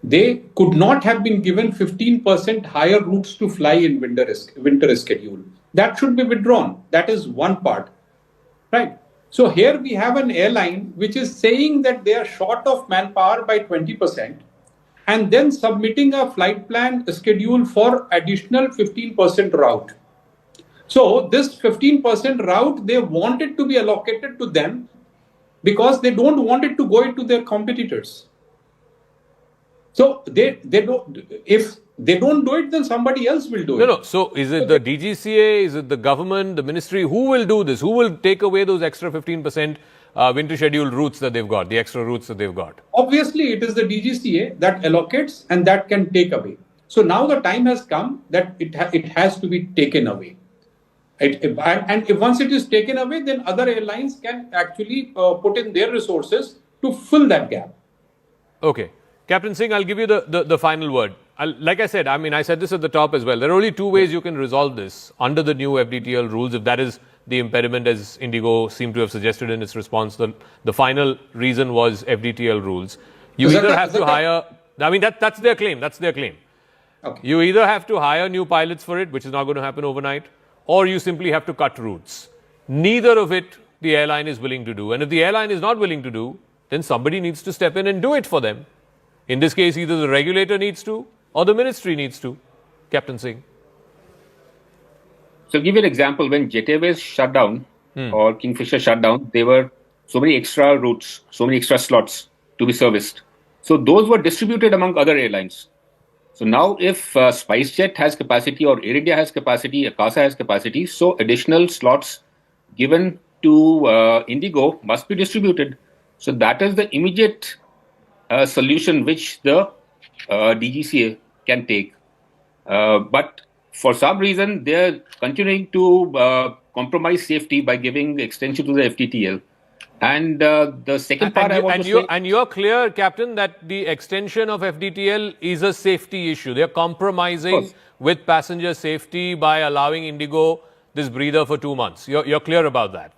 they could not have been given 15% higher routes to fly in winter schedule. That should be withdrawn. That is one part, right? So here we have an airline which is saying that they are short of manpower by 20% and then submitting a flight plan schedule for additional 15% route. So this 15% route, they want it to be allocated to them because they don't want it to go into their competitors. So they don't. If they don't do it, then somebody else will do it. No. So is it the DGCA? Is it the government, the ministry? Who will do this? Who will take away those extra 15% winter scheduled routes that they've got, the extra routes that they've got? Obviously, it is the DGCA that allocates and that can take away. So now the time has come that it has to be taken away. And if once it is taken away, then other airlines can actually put in their resources to fill that gap. Okay. Captain Singh, I'll give you the final word. Like I said, I said this at the top as well. There are only two ways you can resolve this under the new FDTL rules, if that is the impediment, as Indigo seemed to have suggested in its response. The final reason was FDTL rules. You either have to hire... that's their claim. That's their claim. Okay. You either have to hire new pilots for it, which is not going to happen overnight, or you simply have to cut routes. Neither of it the airline is willing to do. And if the airline is not willing to do, then somebody needs to step in and do it for them. In this case, either the regulator needs to or the ministry needs to. Captain Singh. So, give you an example. When Jet Airways shut down or Kingfisher shut down, there were so many extra routes, so many extra slots to be serviced. So, those were distributed among other airlines. So, now if SpiceJet has capacity or Air India has capacity, Akasa has capacity, so additional slots given to Indigo must be distributed. So, that is the immediate solution which the DGCA can take. But for some reason, they are continuing to compromise safety by giving extension to the FDTL. And the second part I want to say... And you're clear, Captain, that the extension of FDTL is a safety issue. They're compromising with passenger safety by allowing Indigo this breather for 2 months. You're clear about that?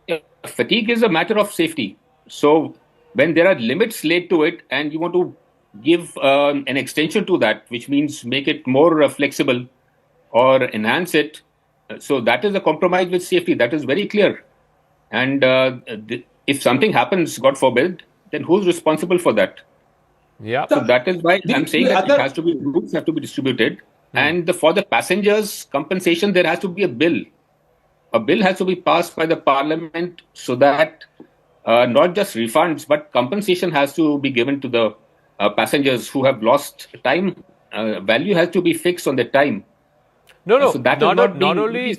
Yeah, fatigue is a matter of safety. So when there are limits laid to it and you want to give an extension to that, which means make it more flexible or enhance it, so that is a compromise with safety. That is very clear. And if something happens, God forbid, then who's responsible for that? Yeah. So that is why I'm saying that it has to be, routes have to be distributed. And for the passengers' compensation, there has to be a bill. A bill has to be passed by the Parliament so that not just refunds, but compensation has to be given to the passengers who have lost time. Value has to be fixed on the time. No. So that not only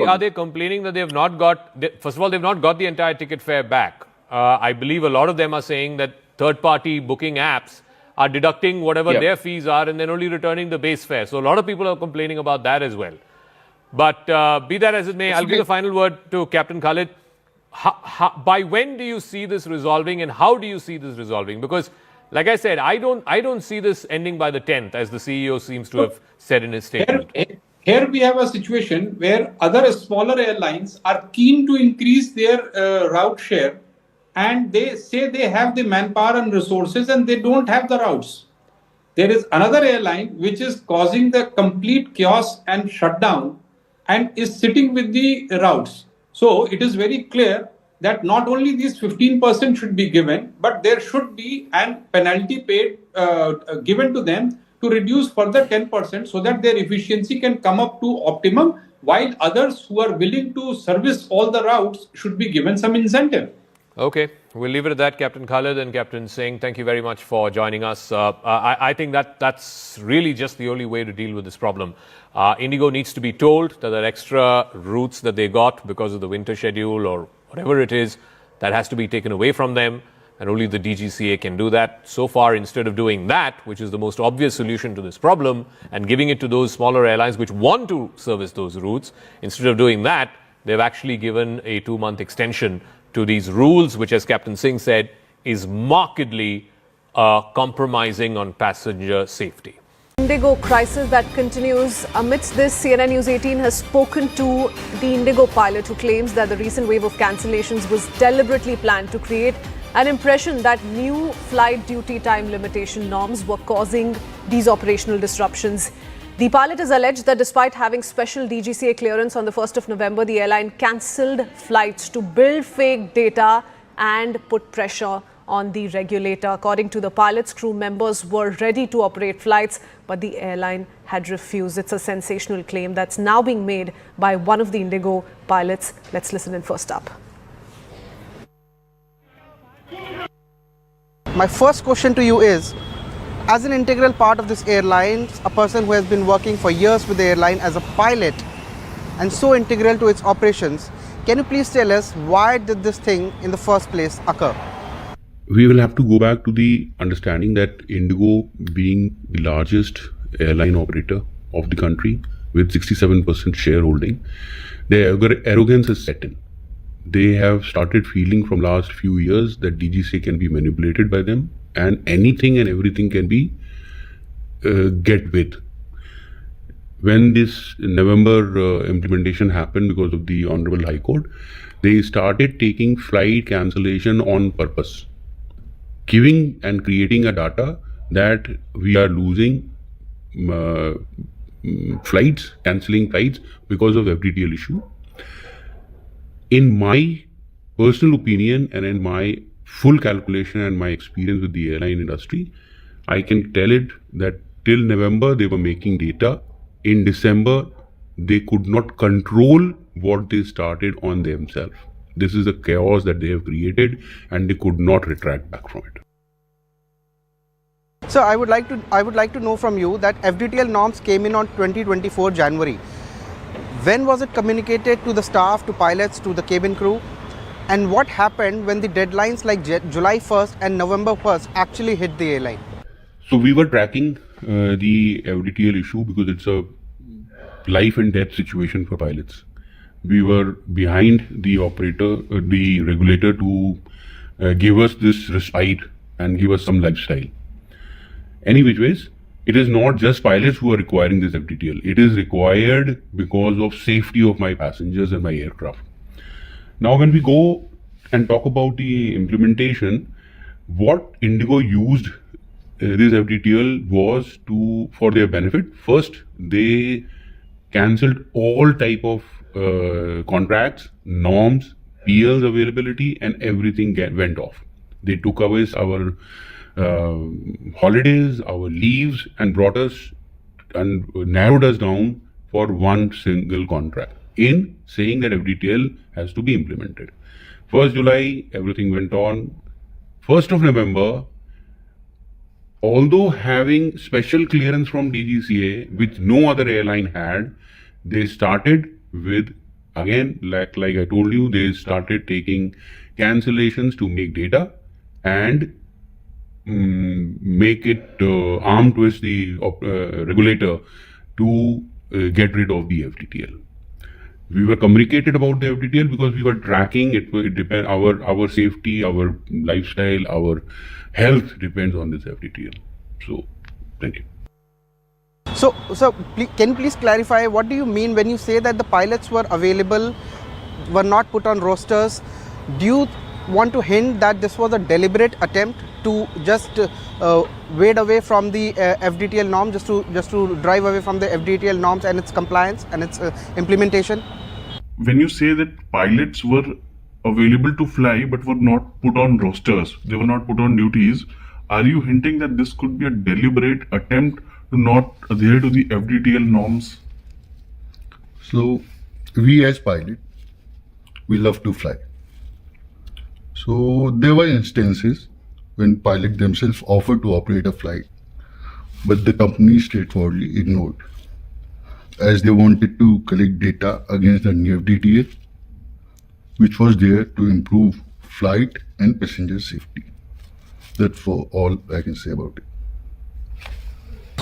are they complaining that they have not got... First of all, they've not got the entire ticket fare back. I believe a lot of them are saying that third-party booking apps are deducting whatever their fees are and then only returning the base fare. So a lot of people are complaining about that as well. But be that as it may, I'll give the final word to Captain Khalid. By when do you see this resolving and how do you see this resolving? Because, like I said, I don't see this ending by the 10th, as the CEO seems to have said in his statement. Here we have a situation where other smaller airlines are keen to increase their route share, and they say they have the manpower and resources and they don't have the routes. There is another airline which is causing the complete chaos and shutdown and is sitting with the routes. So it is very clear that not only these 15% should be given, but there should be an penalty paid given to them to reduce further 10% so that their efficiency can come up to optimum, while others who are willing to service all the routes should be given some incentive. Okay, we'll leave it at that, Captain Khalid and Captain Singh. Thank you very much for joining us. I think that's really just the only way to deal with this problem. Indigo needs to be told that that extra routes that they got because of the winter schedule or whatever it is, that has to be taken away from them, and only the DGCA can do that. So far, instead of doing that, which is the most obvious solution to this problem, and giving it to those smaller airlines which want to service those routes, instead of doing that, they've actually given a 2-month extension to these rules, which, as Captain Singh said, is markedly compromising on passenger safety. Indigo crisis that continues. Amidst this, CNN News 18 has spoken to the Indigo pilot who claims that the recent wave of cancellations was deliberately planned to create an impression that new flight duty time limitation norms were causing these operational disruptions. The pilot has alleged that despite having special DGCA clearance on the 1st of November, the airline cancelled flights to build fake data and put pressure on the regulator. According to the pilots, crew members were ready to operate flights, but the airline had refused. It's a sensational claim that's now being made by one of the Indigo pilots. Let's listen in first up. My first question to you is, As an integral part of this airline, a person who has been working for years with the airline as a pilot and so integral to its operations, can you please tell us why did this thing in the first place occur? We will have to go back to the understanding that Indigo, being the largest airline operator of the country with 67% shareholding, their arrogance is set in. They have started feeling from last few years that DGCA can be manipulated by them and anything and everything can be get with. When this November implementation happened because of the Honorable High Court, they started taking flight cancellation on purpose, giving and creating a data that we are losing flights, cancelling flights because of FDTL issue. In my personal opinion and in my full calculation and my experience with the airline industry, I can tell it that till November they were making data. In December, they could not control what they started on themselves. This is the chaos that they have created and they could not retract back from it. So I would like to know from you that FDTL norms came in on 2024 January. When was it communicated to the staff, to pilots, to the cabin crew? And what happened when the deadlines like July 1st and November 1st actually hit the airline? So we were tracking the FDTL issue because it's a life and death situation for pilots. We were behind the operator, the regulator to give us this respite and give us some lifestyle. Any which ways, it is not just pilots who are requiring this FDTL. It is required because of safety of my passengers and my aircraft. Now, when we go and talk about the implementation, what Indigo used this FDTL was for their benefit. First, they cancelled all type of contracts, norms, PLs availability, and everything went off. They took away our holidays, our leaves, and brought us and narrowed us down for one single contract in saying that FDTL has to be implemented. 1st July, everything went on. 1st of November, although having special clearance from DGCA, which no other airline had, they started with, again, like I told you, they started taking cancellations to make data and make it arm twist the regulator to get rid of the FDTL. We were communicated about the FDTL because we were tracking it. It depends, our safety, our lifestyle, our health depends on this FDTL. So, thank you. So can you please clarify, what do you mean when you say that the pilots were available, were not put on rosters? Do you want to hint that this was a deliberate attempt to just wade away from the FDTL norm, just to drive away from the FDTL norms and its compliance and its implementation? When you say that pilots were available to fly but were not put on rosters, they were not put on duties, are you hinting that this could be a deliberate attempt to not adhere to the FDTL norms? So, we as pilots, we love to fly. So, there were instances when pilots themselves offered to operate a flight, but the company straightforwardly ignored, as they wanted to collect data against the new FDTL, which was there to improve flight and passenger safety. That's all I can say about it.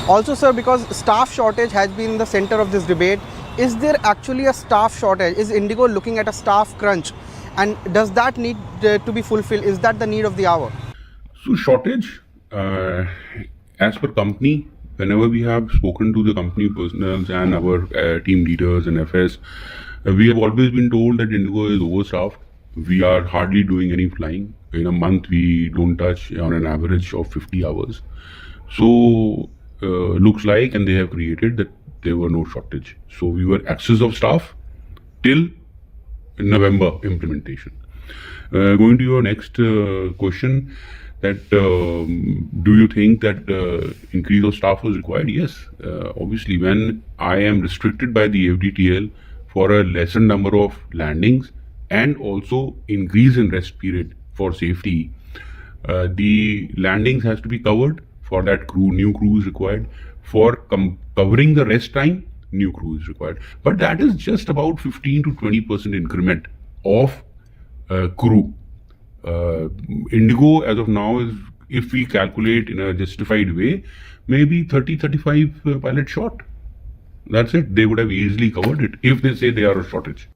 Also, sir, because staff shortage has been the center of this debate, is there actually a staff shortage? Is Indigo looking at a staff crunch? And does that need to be fulfilled? Is that the need of the hour? So shortage, as per company, whenever we have spoken to the company personnel and our team leaders and FS, we have always been told that Indigo is overstaffed. We are hardly doing any flying. In a month, we don't touch on an average of 50 hours. So looks like, and they have created that there were no shortage. So we were excess of staff till November implementation. Going to your next question, that do you think that increase of staff was required? Yes, obviously when I am restricted by the FDTL for a lesser number of landings and also increase in rest period for safety, the landings has to be covered For that crew, new crew is required. For covering the rest time, new crew is required. But that is just about 15 to 20% increment of crew. Indigo as of now is, if we calculate in a justified way, maybe 30-35 pilots short. That's it. They would have easily covered it if they say they are a shortage.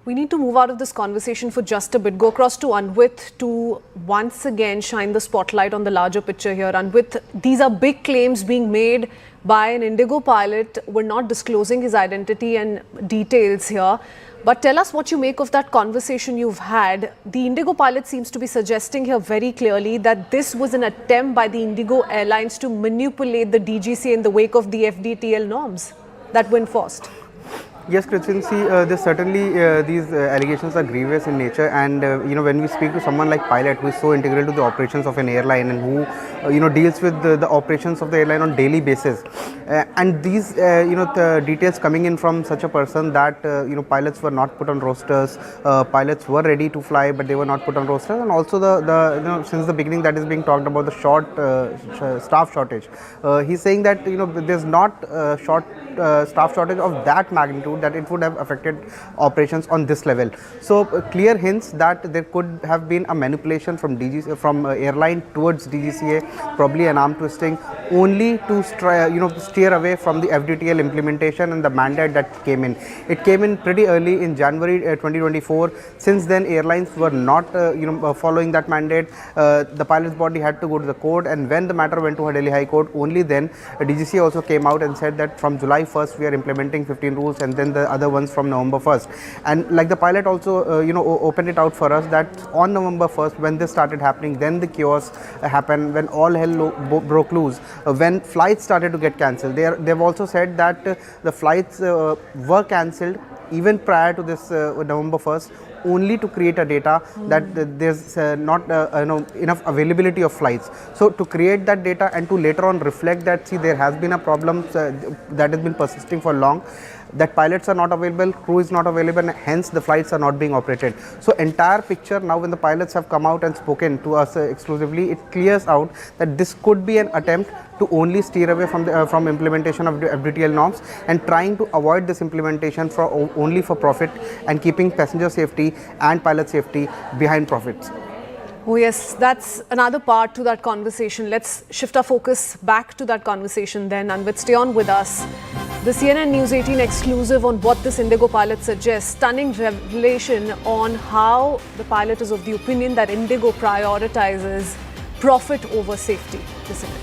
We need to move out of this conversation for just a bit. Go across to Anvit to once again shine the spotlight on the larger picture here. Anvit, these are big claims being made by an Indigo pilot. We're not disclosing his identity and details here. But tell us what you make of that conversation you've had. The Indigo pilot seems to be suggesting here very clearly that this was an attempt by the Indigo Airlines to manipulate the DGCA in the wake of the FDTL norms that were enforced. Yes, Christian, see, these allegations are grievous in nature, and when we speak to someone like pilot who is so integral to the operations of an airline and who deals with the operations of the airline on daily basis, and these the details coming in from such a person that pilots were not put on rosters, pilots were ready to fly but they were not put on rosters, and also the since the beginning that is being talked about the staff shortage. He's saying that there's not staff shortage of that magnitude that it would have affected operations on this level. So clear hints that there could have been a manipulation from airline towards DGCA, probably an arm twisting, only to steer away from the FDTL implementation and the mandate that came in. It came in pretty early in January 2024. Since then, airlines were not following that mandate. The pilots body had to go to the court, and when the matter went to Delhi High Court, only then DGCA also came out and said that from July 1st we are implementing 15 rules, and then the other ones from November 1st. And like the pilot also opened it out for us that on November 1st, when this started happening, then the chaos happened, when all hell broke loose, when flights started to get cancelled. They've also said that the flights were cancelled even prior to this November 1st, only to create a data that there's not enough availability of flights. So to create that data and to later on reflect that, see, there has been a problem that has been persisting for long, that pilots are not available, crew is not available, and hence the flights are not being operated. So entire picture now, when the pilots have come out and spoken to us exclusively, it clears out that this could be an attempt to only steer away from implementation of the FDTL norms and trying to avoid this implementation only for profit and keeping passenger safety and pilot safety behind profits. Oh yes, that's another part to that conversation. Let's shift our focus back to that conversation then. Anvit, stay on with us. The CNN News 18 exclusive on what this Indigo pilot suggests. Stunning revelation on how the pilot is of the opinion that Indigo prioritizes profit over safety. Listen in.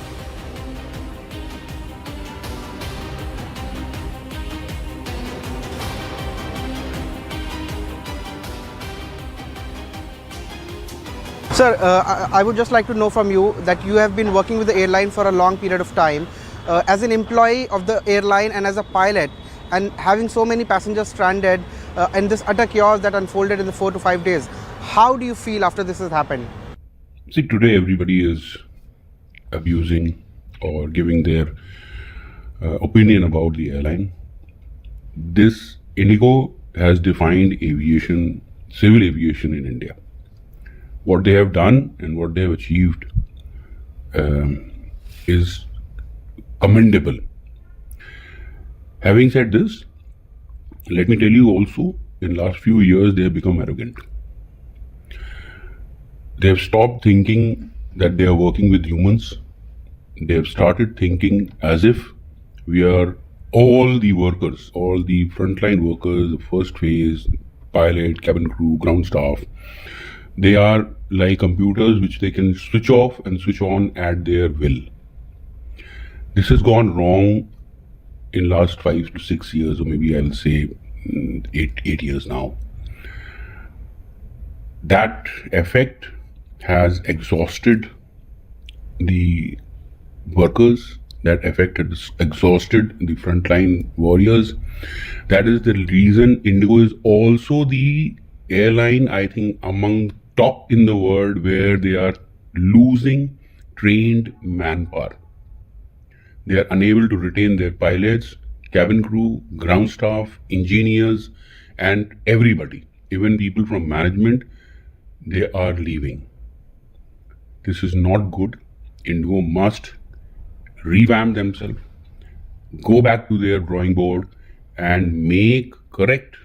Sir, I would just like to know from you that you have been working with the airline for a long period of time. As an employee of the airline and as a pilot, and having so many passengers stranded and this utter chaos that unfolded in the 4 to 5 days, how do you feel after this has happened? See, today everybody is abusing or giving their opinion about the airline. This Indigo has defined aviation, civil aviation in India. What they have done and what they have achieved is commendable. Having said this, let me tell you also, in last few years they have become arrogant. They have stopped thinking that they are working with humans. They have started thinking as if we are all the workers, all the frontline workers, the first phase, pilot, cabin crew, ground staff. They are like computers which they can switch off and switch on at their will. This has gone wrong in last 5 to 6 years, or maybe I'll say 8 years now. That effect has exhausted the workers, that effect has exhausted the frontline warriors. That is the reason Indigo is also the airline, I think, among top in the world where they are losing trained manpower. They are unable to retain their pilots, cabin crew, ground staff, engineers, and everybody, even people from management, they are leaving. This is not good. Indigo must revamp themselves, go back to their drawing board and make correct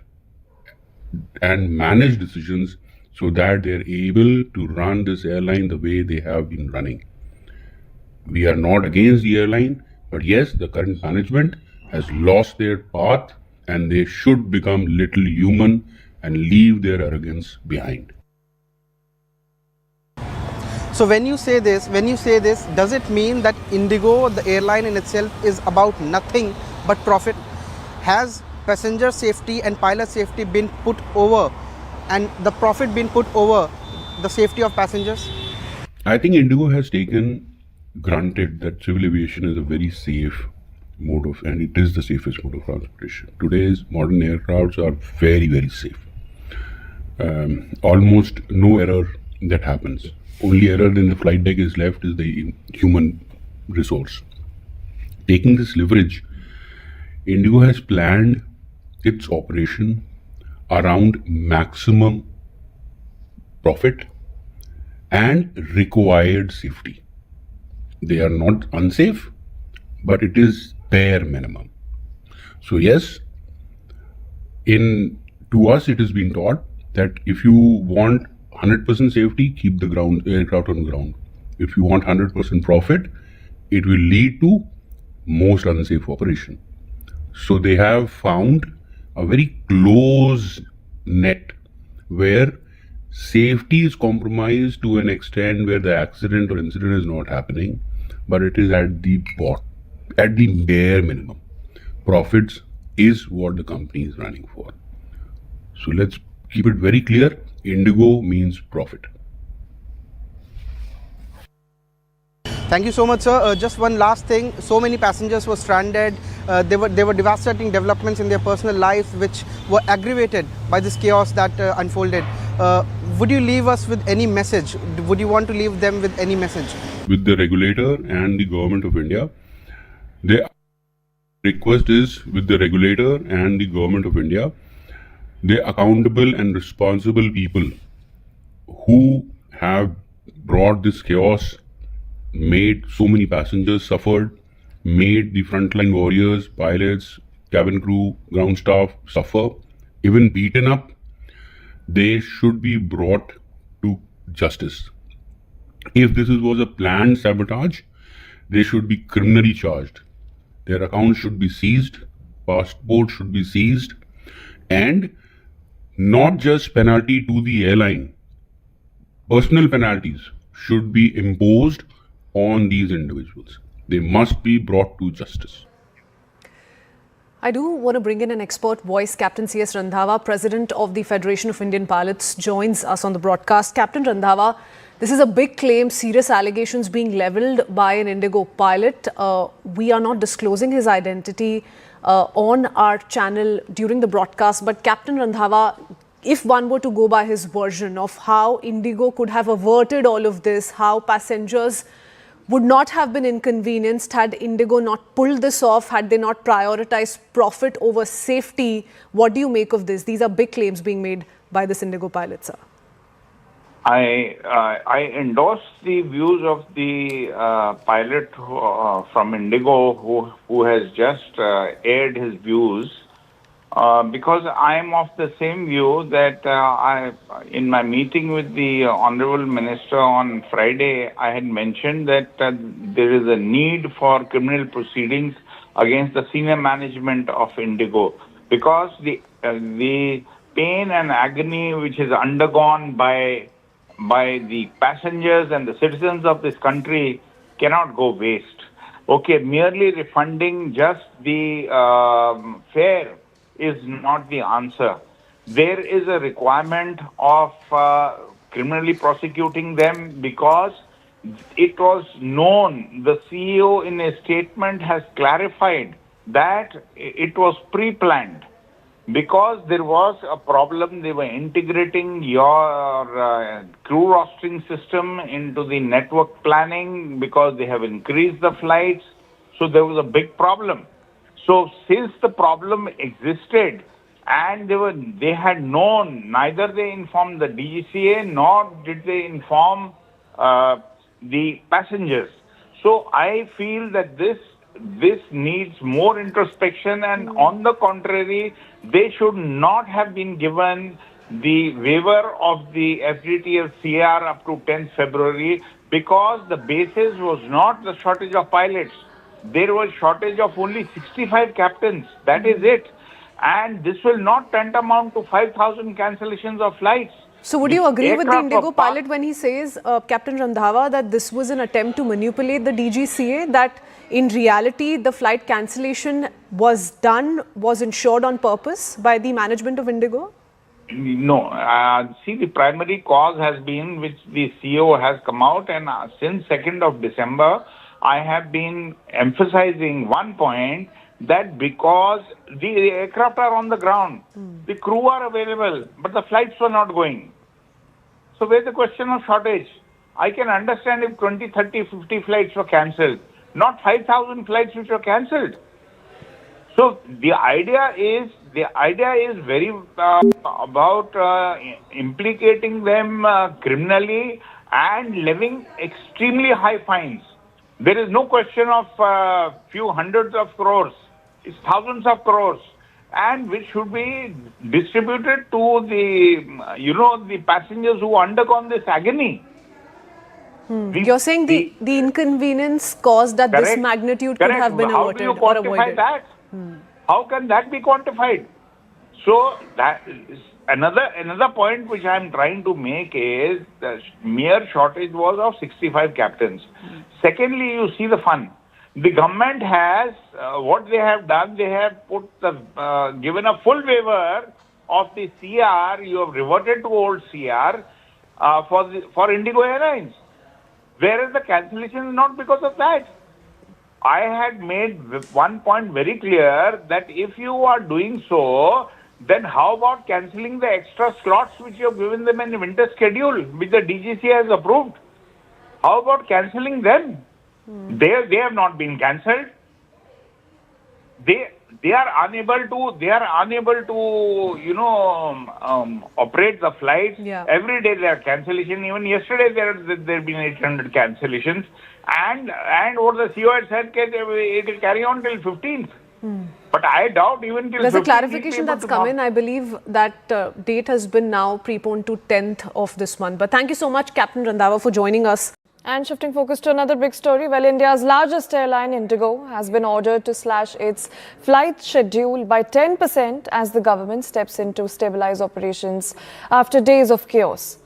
and manage decisions so that they're able to run this airline the way they have been running. We are not against the airline, but yes, the current management has lost their path and they should become little human and leave their arrogance behind. So when you say this, does it mean that Indigo, the airline in itself, is about nothing but profit? Has passenger safety and pilot safety been put over, and the profit been put over the safety of passengers? I think Indigo has taken granted that civil aviation is a very safe mode of, and it is the safest mode of transportation. Today's modern aircrafts are very, very safe. Almost no error that happens. Only error in the flight deck is left is the human resource. Taking this leverage, Indigo has planned its operation around maximum profit and required safety. They are not unsafe, but it is bare minimum. So yes, to us it has been taught that if you want 100% safety, keep the aircraft on ground. If you want 100% profit, it will lead to most unsafe operation. So they have found a very close net where safety is compromised to an extent where the accident or incident is not happening, but it is at the bare minimum. Profits is what the company is running for. So let's keep it very clear. Indigo means profit. Thank you so much, sir. Just one last thing. So many passengers were stranded. There were devastating developments in their personal lives which were aggravated by this chaos that unfolded. Would you leave us with any message? Would you want to leave them with any message? With the regulator and the government of India, the request is with the regulator and the government of India, the accountable and responsible people who have brought this chaos, made so many passengers suffered, made the frontline warriors, pilots, cabin crew, ground staff suffer, even beaten up, they should be brought to justice. If this was a planned sabotage, they should be criminally charged. Their accounts should be seized, passports should be seized, and not just penalty to the airline, personal penalties should be imposed on these individuals. They must be brought to justice. I do want to bring in an expert voice. Captain C.S. Randhawa, President of the Federation of Indian Pilots, joins us on the broadcast. Captain Randhawa, this is a big claim, serious allegations being levelled by an Indigo pilot. We are not disclosing his identity on our channel during the broadcast. But Captain Randhawa, if one were to go by his version of how Indigo could have averted all of this, how passengers would not have been inconvenienced had Indigo not pulled this off, had they not prioritized profit over safety, what do you make of this? These are big claims being made by this Indigo pilot, sir. I endorse the views of the pilot from Indigo who has just aired his views because I am of the same view that in my meeting with the Honorable Minister on Friday, I had mentioned that there is a need for criminal proceedings against the senior management of Indigo because the pain and agony which is undergone by the passengers and the citizens of this country cannot go waste. Okay, merely refunding just the fare is not the answer. There is a requirement of criminally prosecuting them because it was known, the CEO in a statement has clarified that it was pre-planned. Because there was a problem, they were integrating your crew rostering system into the network planning because they have increased the flights. So there was a big problem. So since the problem existed and they had known, neither they informed the DGCA nor did they inform the passengers. So I feel that this needs more introspection, and on the contrary, they should not have been given the waiver of the FDTL CR up to 10th February, because the basis was not the shortage of pilots. There was shortage of only 65 captains. That is it. And this will not tantamount to 5,000 cancellations of flights. So would you agree with the Indigo pilot when he says, Captain Randhawa, that this was an attempt to manipulate the DGCA, that in reality the flight cancellation was ensured on purpose by the management of Indigo? No. See, the primary cause has been, which the CEO has come out, and since 2nd of December, I have been emphasizing one point, that because the aircraft are on the ground, the crew are available, but the flights were not going. So where's the question of shortage? I can understand if 20, 30, 50 flights were cancelled, not 5,000 flights which were cancelled. So the idea is very about implicating them criminally and levying extremely high fines. There is no question of few hundreds of crores. It's thousands of crores, and which should be distributed to the, the passengers who undergone this agony. You're saying the inconvenience caused at this magnitude could have been averted or avoided. How do you quantify that? How can that be quantified? So that is another point which I am trying to make is the mere shortage was of 65 captains. Secondly, you see the fun. The government has, what they have done, they have put given a full waiver of the CR. You have reverted to old CR for Indigo Airlines. Whereas the cancellation is not because of that. I had made one point very clear, that if you are doing so, then how about cancelling the extra slots which you have given them in the winter schedule, which the DGCA has approved? How about cancelling them? They have not been cancelled. They are unable to operate the flights. Yeah. Every day there are cancellations. Even yesterday there have been 800 cancellations, and what the CEO had said, it will carry on till 15th. But I doubt even till 15th. There's a clarification that's come in. I believe that date has been now preponed to 10th of this month. But thank you so much, Captain Randhawa, for joining us. And shifting focus to another big story, well, India's largest airline, Indigo, has been ordered to slash its flight schedule by 10% as the government steps in to stabilise operations after days of chaos.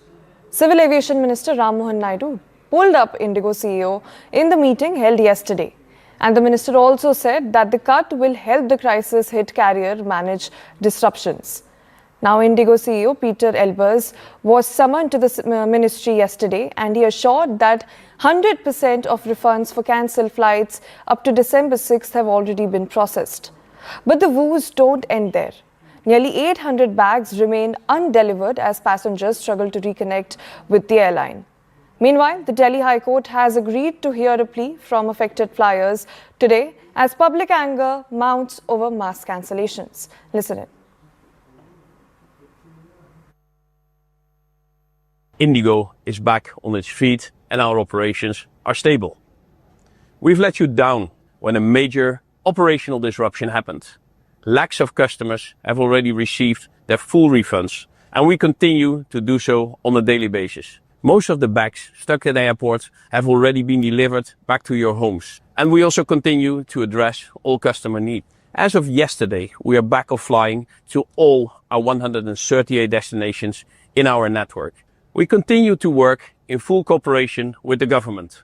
Civil Aviation Minister Ram Mohan Naidu pulled up Indigo CEO in the meeting held yesterday. And the minister also said that the cut will help the crisis-hit carrier manage disruptions. Now, Indigo CEO Peter Elbers was summoned to the ministry yesterday, and he assured that 100% of refunds for cancelled flights up to December 6th have already been processed. But the woes don't end there. Nearly 800 bags remain undelivered as passengers struggle to reconnect with the airline. Meanwhile, the Delhi High Court has agreed to hear a plea from affected flyers today as public anger mounts over mass cancellations. Listen in. Indigo is back on its feet and our operations are stable. We've let you down when a major operational disruption happened. Lakhs of customers have already received their full refunds, and we continue to do so on a daily basis. Most of the bags stuck at the airport have already been delivered back to your homes. And we also continue to address all customer needs. As of yesterday, we are back of flying to all our 138 destinations in our network. We continue to work in full cooperation with the government.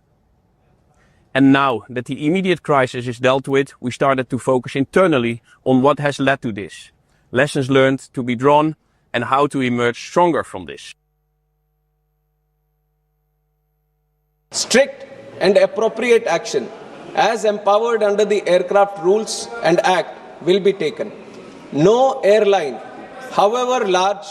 And now that the immediate crisis is dealt with, we started to focus internally on what has led to this, lessons learned to be drawn, and how to emerge stronger from this. Strict and appropriate action, as empowered under the Aircraft Rules and Act, will be taken. No airline, however large,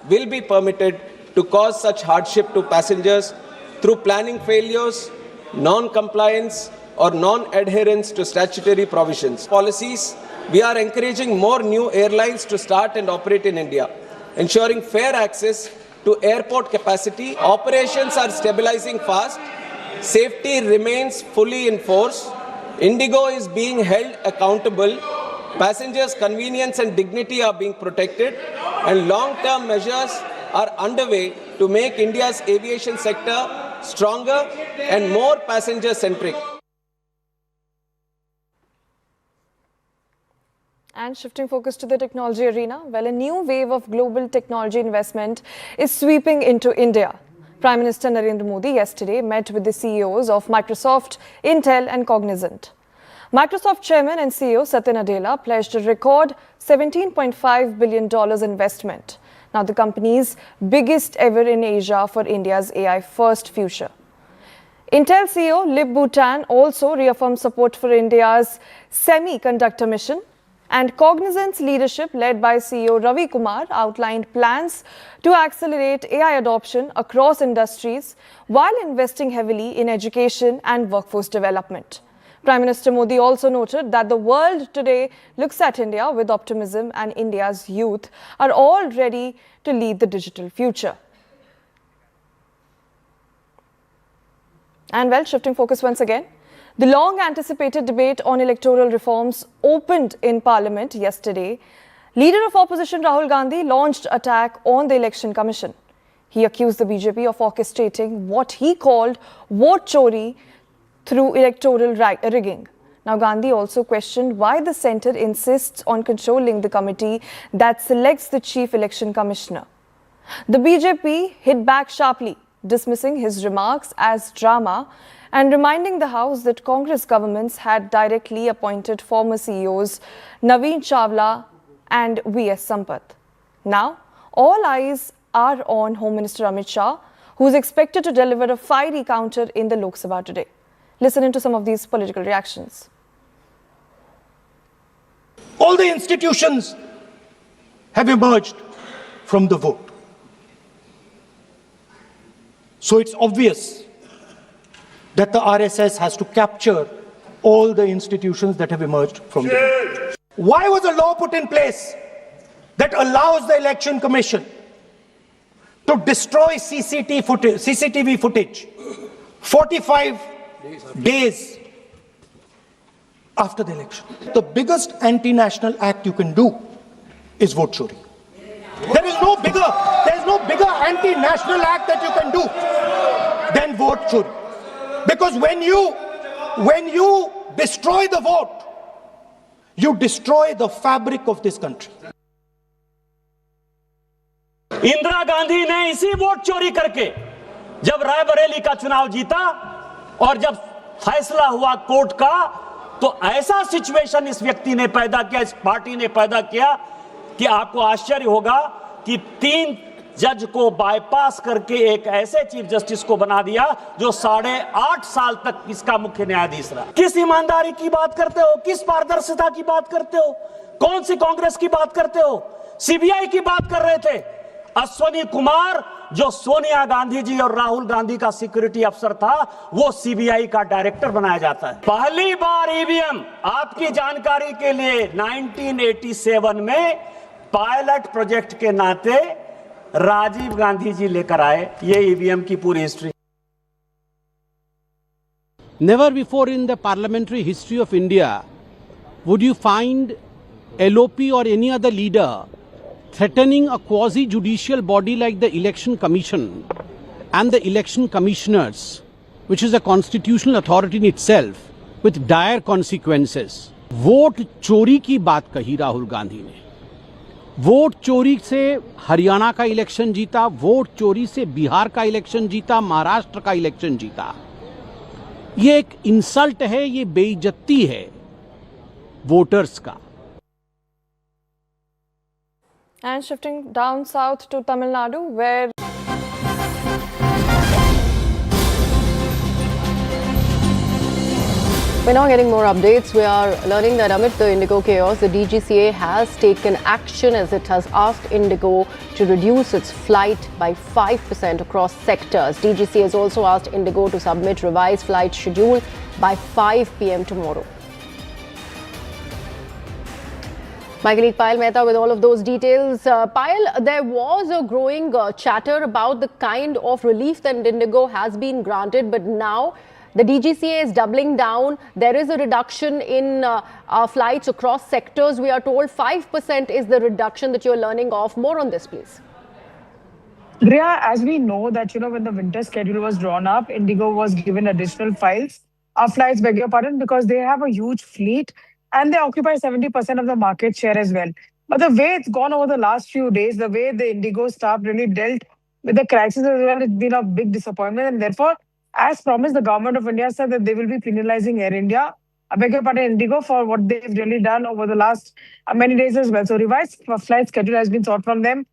will be permitted to cause such hardship to passengers through planning failures, non-compliance, or non-adherence to statutory provisions. Policies, we are encouraging more new airlines to start and operate in India, ensuring fair access to airport capacity. Operations are stabilizing fast, safety remains fully in force. Indigo is being held accountable. Passengers' convenience and dignity are being protected, and long-term measures are underway to make India's aviation sector stronger and more passenger-centric. And shifting focus to the technology arena, well, a new wave of global technology investment is sweeping into India. Prime Minister Narendra Modi yesterday met with the CEOs of Microsoft, Intel and Cognizant. Microsoft Chairman and CEO Satya Nadella pledged a record $17.5 billion investment. Now the company's biggest ever in Asia for India's AI-first future. Intel CEO Lip Bhutan also reaffirmed support for India's semiconductor mission. And Cognizant's leadership, led by CEO Ravi Kumar, outlined plans to accelerate AI adoption across industries while investing heavily in education and workforce development. Prime Minister Modi also noted that the world today looks at India with optimism, and India's youth are all ready to lead the digital future. And well, shifting focus once again. The long-anticipated debate on electoral reforms opened in Parliament yesterday. Leader of opposition Rahul Gandhi launched attack on the Election Commission. He accused the BJP of orchestrating what he called vote chori through electoral rigging. Now, Gandhi also questioned why the centre insists on controlling the committee that selects the Chief Election Commissioner. The BJP hit back sharply, dismissing his remarks as drama and reminding the House that Congress governments had directly appointed former CEOs Naveen Chawla and V.S. Sampath. Now, all eyes are on Home Minister Amit Shah, who is expected to deliver a fiery counter in the Lok Sabha today. Listen into some of these political reactions. All the institutions have emerged from the vote. So it's obvious that the RSS has to capture all the institutions that have emerged from the vote. Why was a law put in place that allows the Election Commission to destroy CCTV footage 45 days after the election? The biggest anti-national act you can do is vote chori. There is no bigger anti-national act that you can do than vote chori. Because when you destroy the vote, you destroy the fabric of this country. Indira Gandhi ने इसी vote चोरी करके जब रायबरेली का चुनाव जीता और जब फैसला हुआ कोर्ट का, तो ऐसा सिचुएशन इस व्यक्ति ने पैदा किया, इस पार्टी ने पैदा किया कि आपको आश्चर्य होगा कि 3 जज को बाईपास करके एक ऐसे चीफ जस्टिस को बना दिया जो 8.5 साल तक इसका मुख्य न्यायाधीश रहा। किस ईमानदारी की बात करते हो? किस पारदर्शिता की बात करते हो? कौन सी कांग्रेस की बात करते हो? सीबीआई की बात कर रहे थे। अश्वनी कुमार, जो सोनिया गांधी जी और राहुल गांधी का सिक्योरिटी अफसर था, वो सीबीआई का डायरेक्टर बनाया जाता है। पहली बार ईवीएम, आपकी जानकारी के लिए, 1987 में पायलट प्रोजेक्ट के नाते राजीव गांधी जी लेकर आए ये ईवीएम की पूरी history. Never before in the parliamentary history of India would you find LOP or any other leader threatening a quasi-judicial body like the Election Commission and the election commissioners, which is a constitutional authority in itself, with dire consequences. Vote चोरी की बात कही राहुल गांधी ने। Vote चोरी से हरियाणा का election जीता, vote चोरी से बिहार का इलेक्शन जीता, महाराष्ट्र का इलेक्शन जीता। ये एक इंसल्ट है, ये बेइज्जती है वोटर्स का। And shifting down south to Tamil Nadu, where we're now getting more updates. We are learning that amid the Indigo chaos, the DGCA has taken action as it has asked Indigo to reduce its flight by 5% across sectors. DGCA has also asked Indigo to submit revised flight schedule by 5 p.m. tomorrow. My colleague Payal Mehta with all of those details. Payal, there was a growing chatter about the kind of relief that Indigo has been granted, but now the DGCA is doubling down. There is a reduction in flights across sectors. We are told 5% is the reduction that you're learning of. More on this, please. Griya, as we know that, when the winter schedule was drawn up, Indigo was given additional flights, beg your pardon, because they have a huge fleet and they occupy 70% of the market share as well. But the way it's gone over the last few days, the way the Indigo staff really dealt with the crisis as well, it's been a big disappointment. And therefore, as promised, the government of India said that they will be penalizing Air India, I beg your pardon, Indigo, for what they've really done over the last many days as well. So revised flight schedule has been sought from them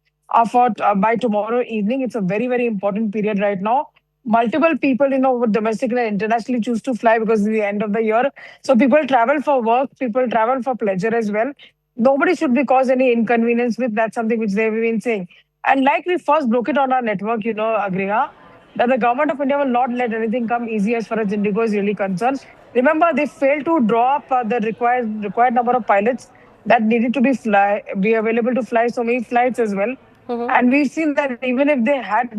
by tomorrow evening. It's a very, very important period right now. Multiple people, domestically and internationally choose to fly because it's the end of the year. So people travel for work, people travel for pleasure as well. Nobody should be caused any inconvenience with that, something which they've been saying. And like we first broke it on our network, Agriha, that the government of India will not let anything come easy as far as Indigo is really concerned. Remember, they failed to draw up the required number of pilots that needed to be available to fly so many flights as well. And we've seen that even if they had,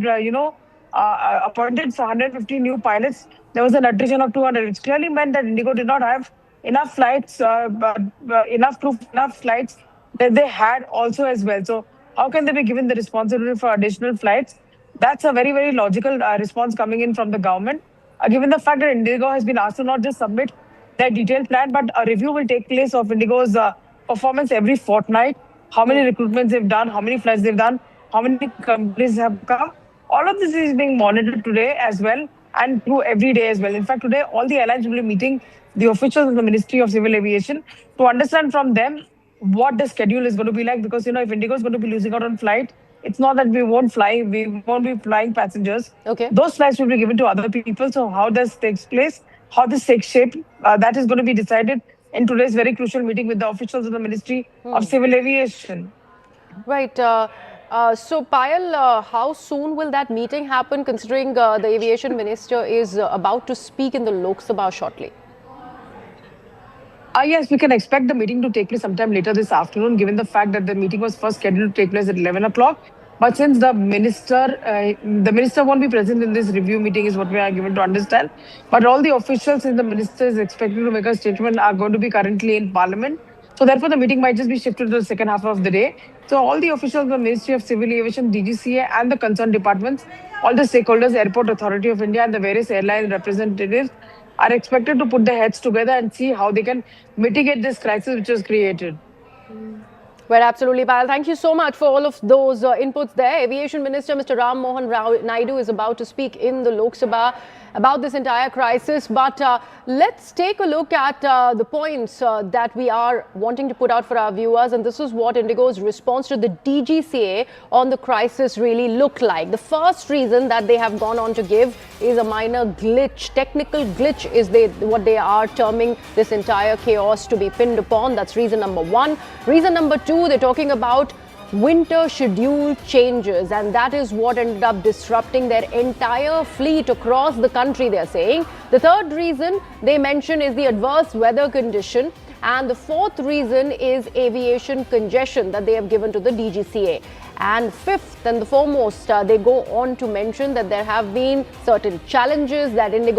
appointed 150 new pilots, there was an attrition of 200, which clearly meant that Indigo did not have enough flights, enough flights that they had also as well. So how can they be given the responsibility for additional flights? That's a very, very logical response coming in from the government, given the fact that Indigo has been asked to not just submit their detailed plan, but a review will take place of Indigo's performance every fortnight. How many recruitments they've done, how many flights they've done, how many companies have come. All of this is being monitored today as well and through every day as well. In fact, today all the airlines will be meeting the officials of the Ministry of Civil Aviation to understand from them what the schedule is going to be like. Because, if Indigo is going to be losing out on flight, it's not that we won't be flying passengers. Okay. Those flights will be given to other people. So how this takes place, how this takes shape, that is going to be decided in today's very crucial meeting with the officials of the Ministry of Civil Aviation. Right. So, Payal, how soon will that meeting happen, considering the Aviation Minister is about to speak in the Lok Sabha shortly? Yes, we can expect the meeting to take place sometime later this afternoon, given the fact that the meeting was first scheduled to take place at 11 o'clock. But since the minister won't be present in this review meeting is what we are given to understand. But all the officials in the minister is expected to make a statement are going to be currently in Parliament. So therefore, the meeting might just be shifted to the second half of the day. So all the officials of the Ministry of Civil Aviation, DGCA and the concerned departments, all the stakeholders, Airport Authority of India and the various airline representatives are expected to put their heads together and see how they can mitigate this crisis which was created. Well, absolutely, Payal. Thank you so much for all of those inputs there. Aviation Minister Mr. Ram Mohan Naidu is about to speak in the Lok Sabha about this entire crisis. But let's take a look at the points that we are wanting to put out for our viewers. And this is what Indigo's response to the DGCA on the crisis really looked like. The first reason that they have gone on to give is a minor glitch. Technical glitch is what they are terming this entire chaos to be pinned upon. That's reason number one. Reason number two, they're talking about winter schedule changes, and that is what ended up disrupting their entire fleet across the country, they're saying. The third reason they mention is the adverse weather condition, and the fourth reason is aviation congestion that they have given to the DGCA. And fifth and the foremost, they go on to mention that there have been certain challenges that Indigo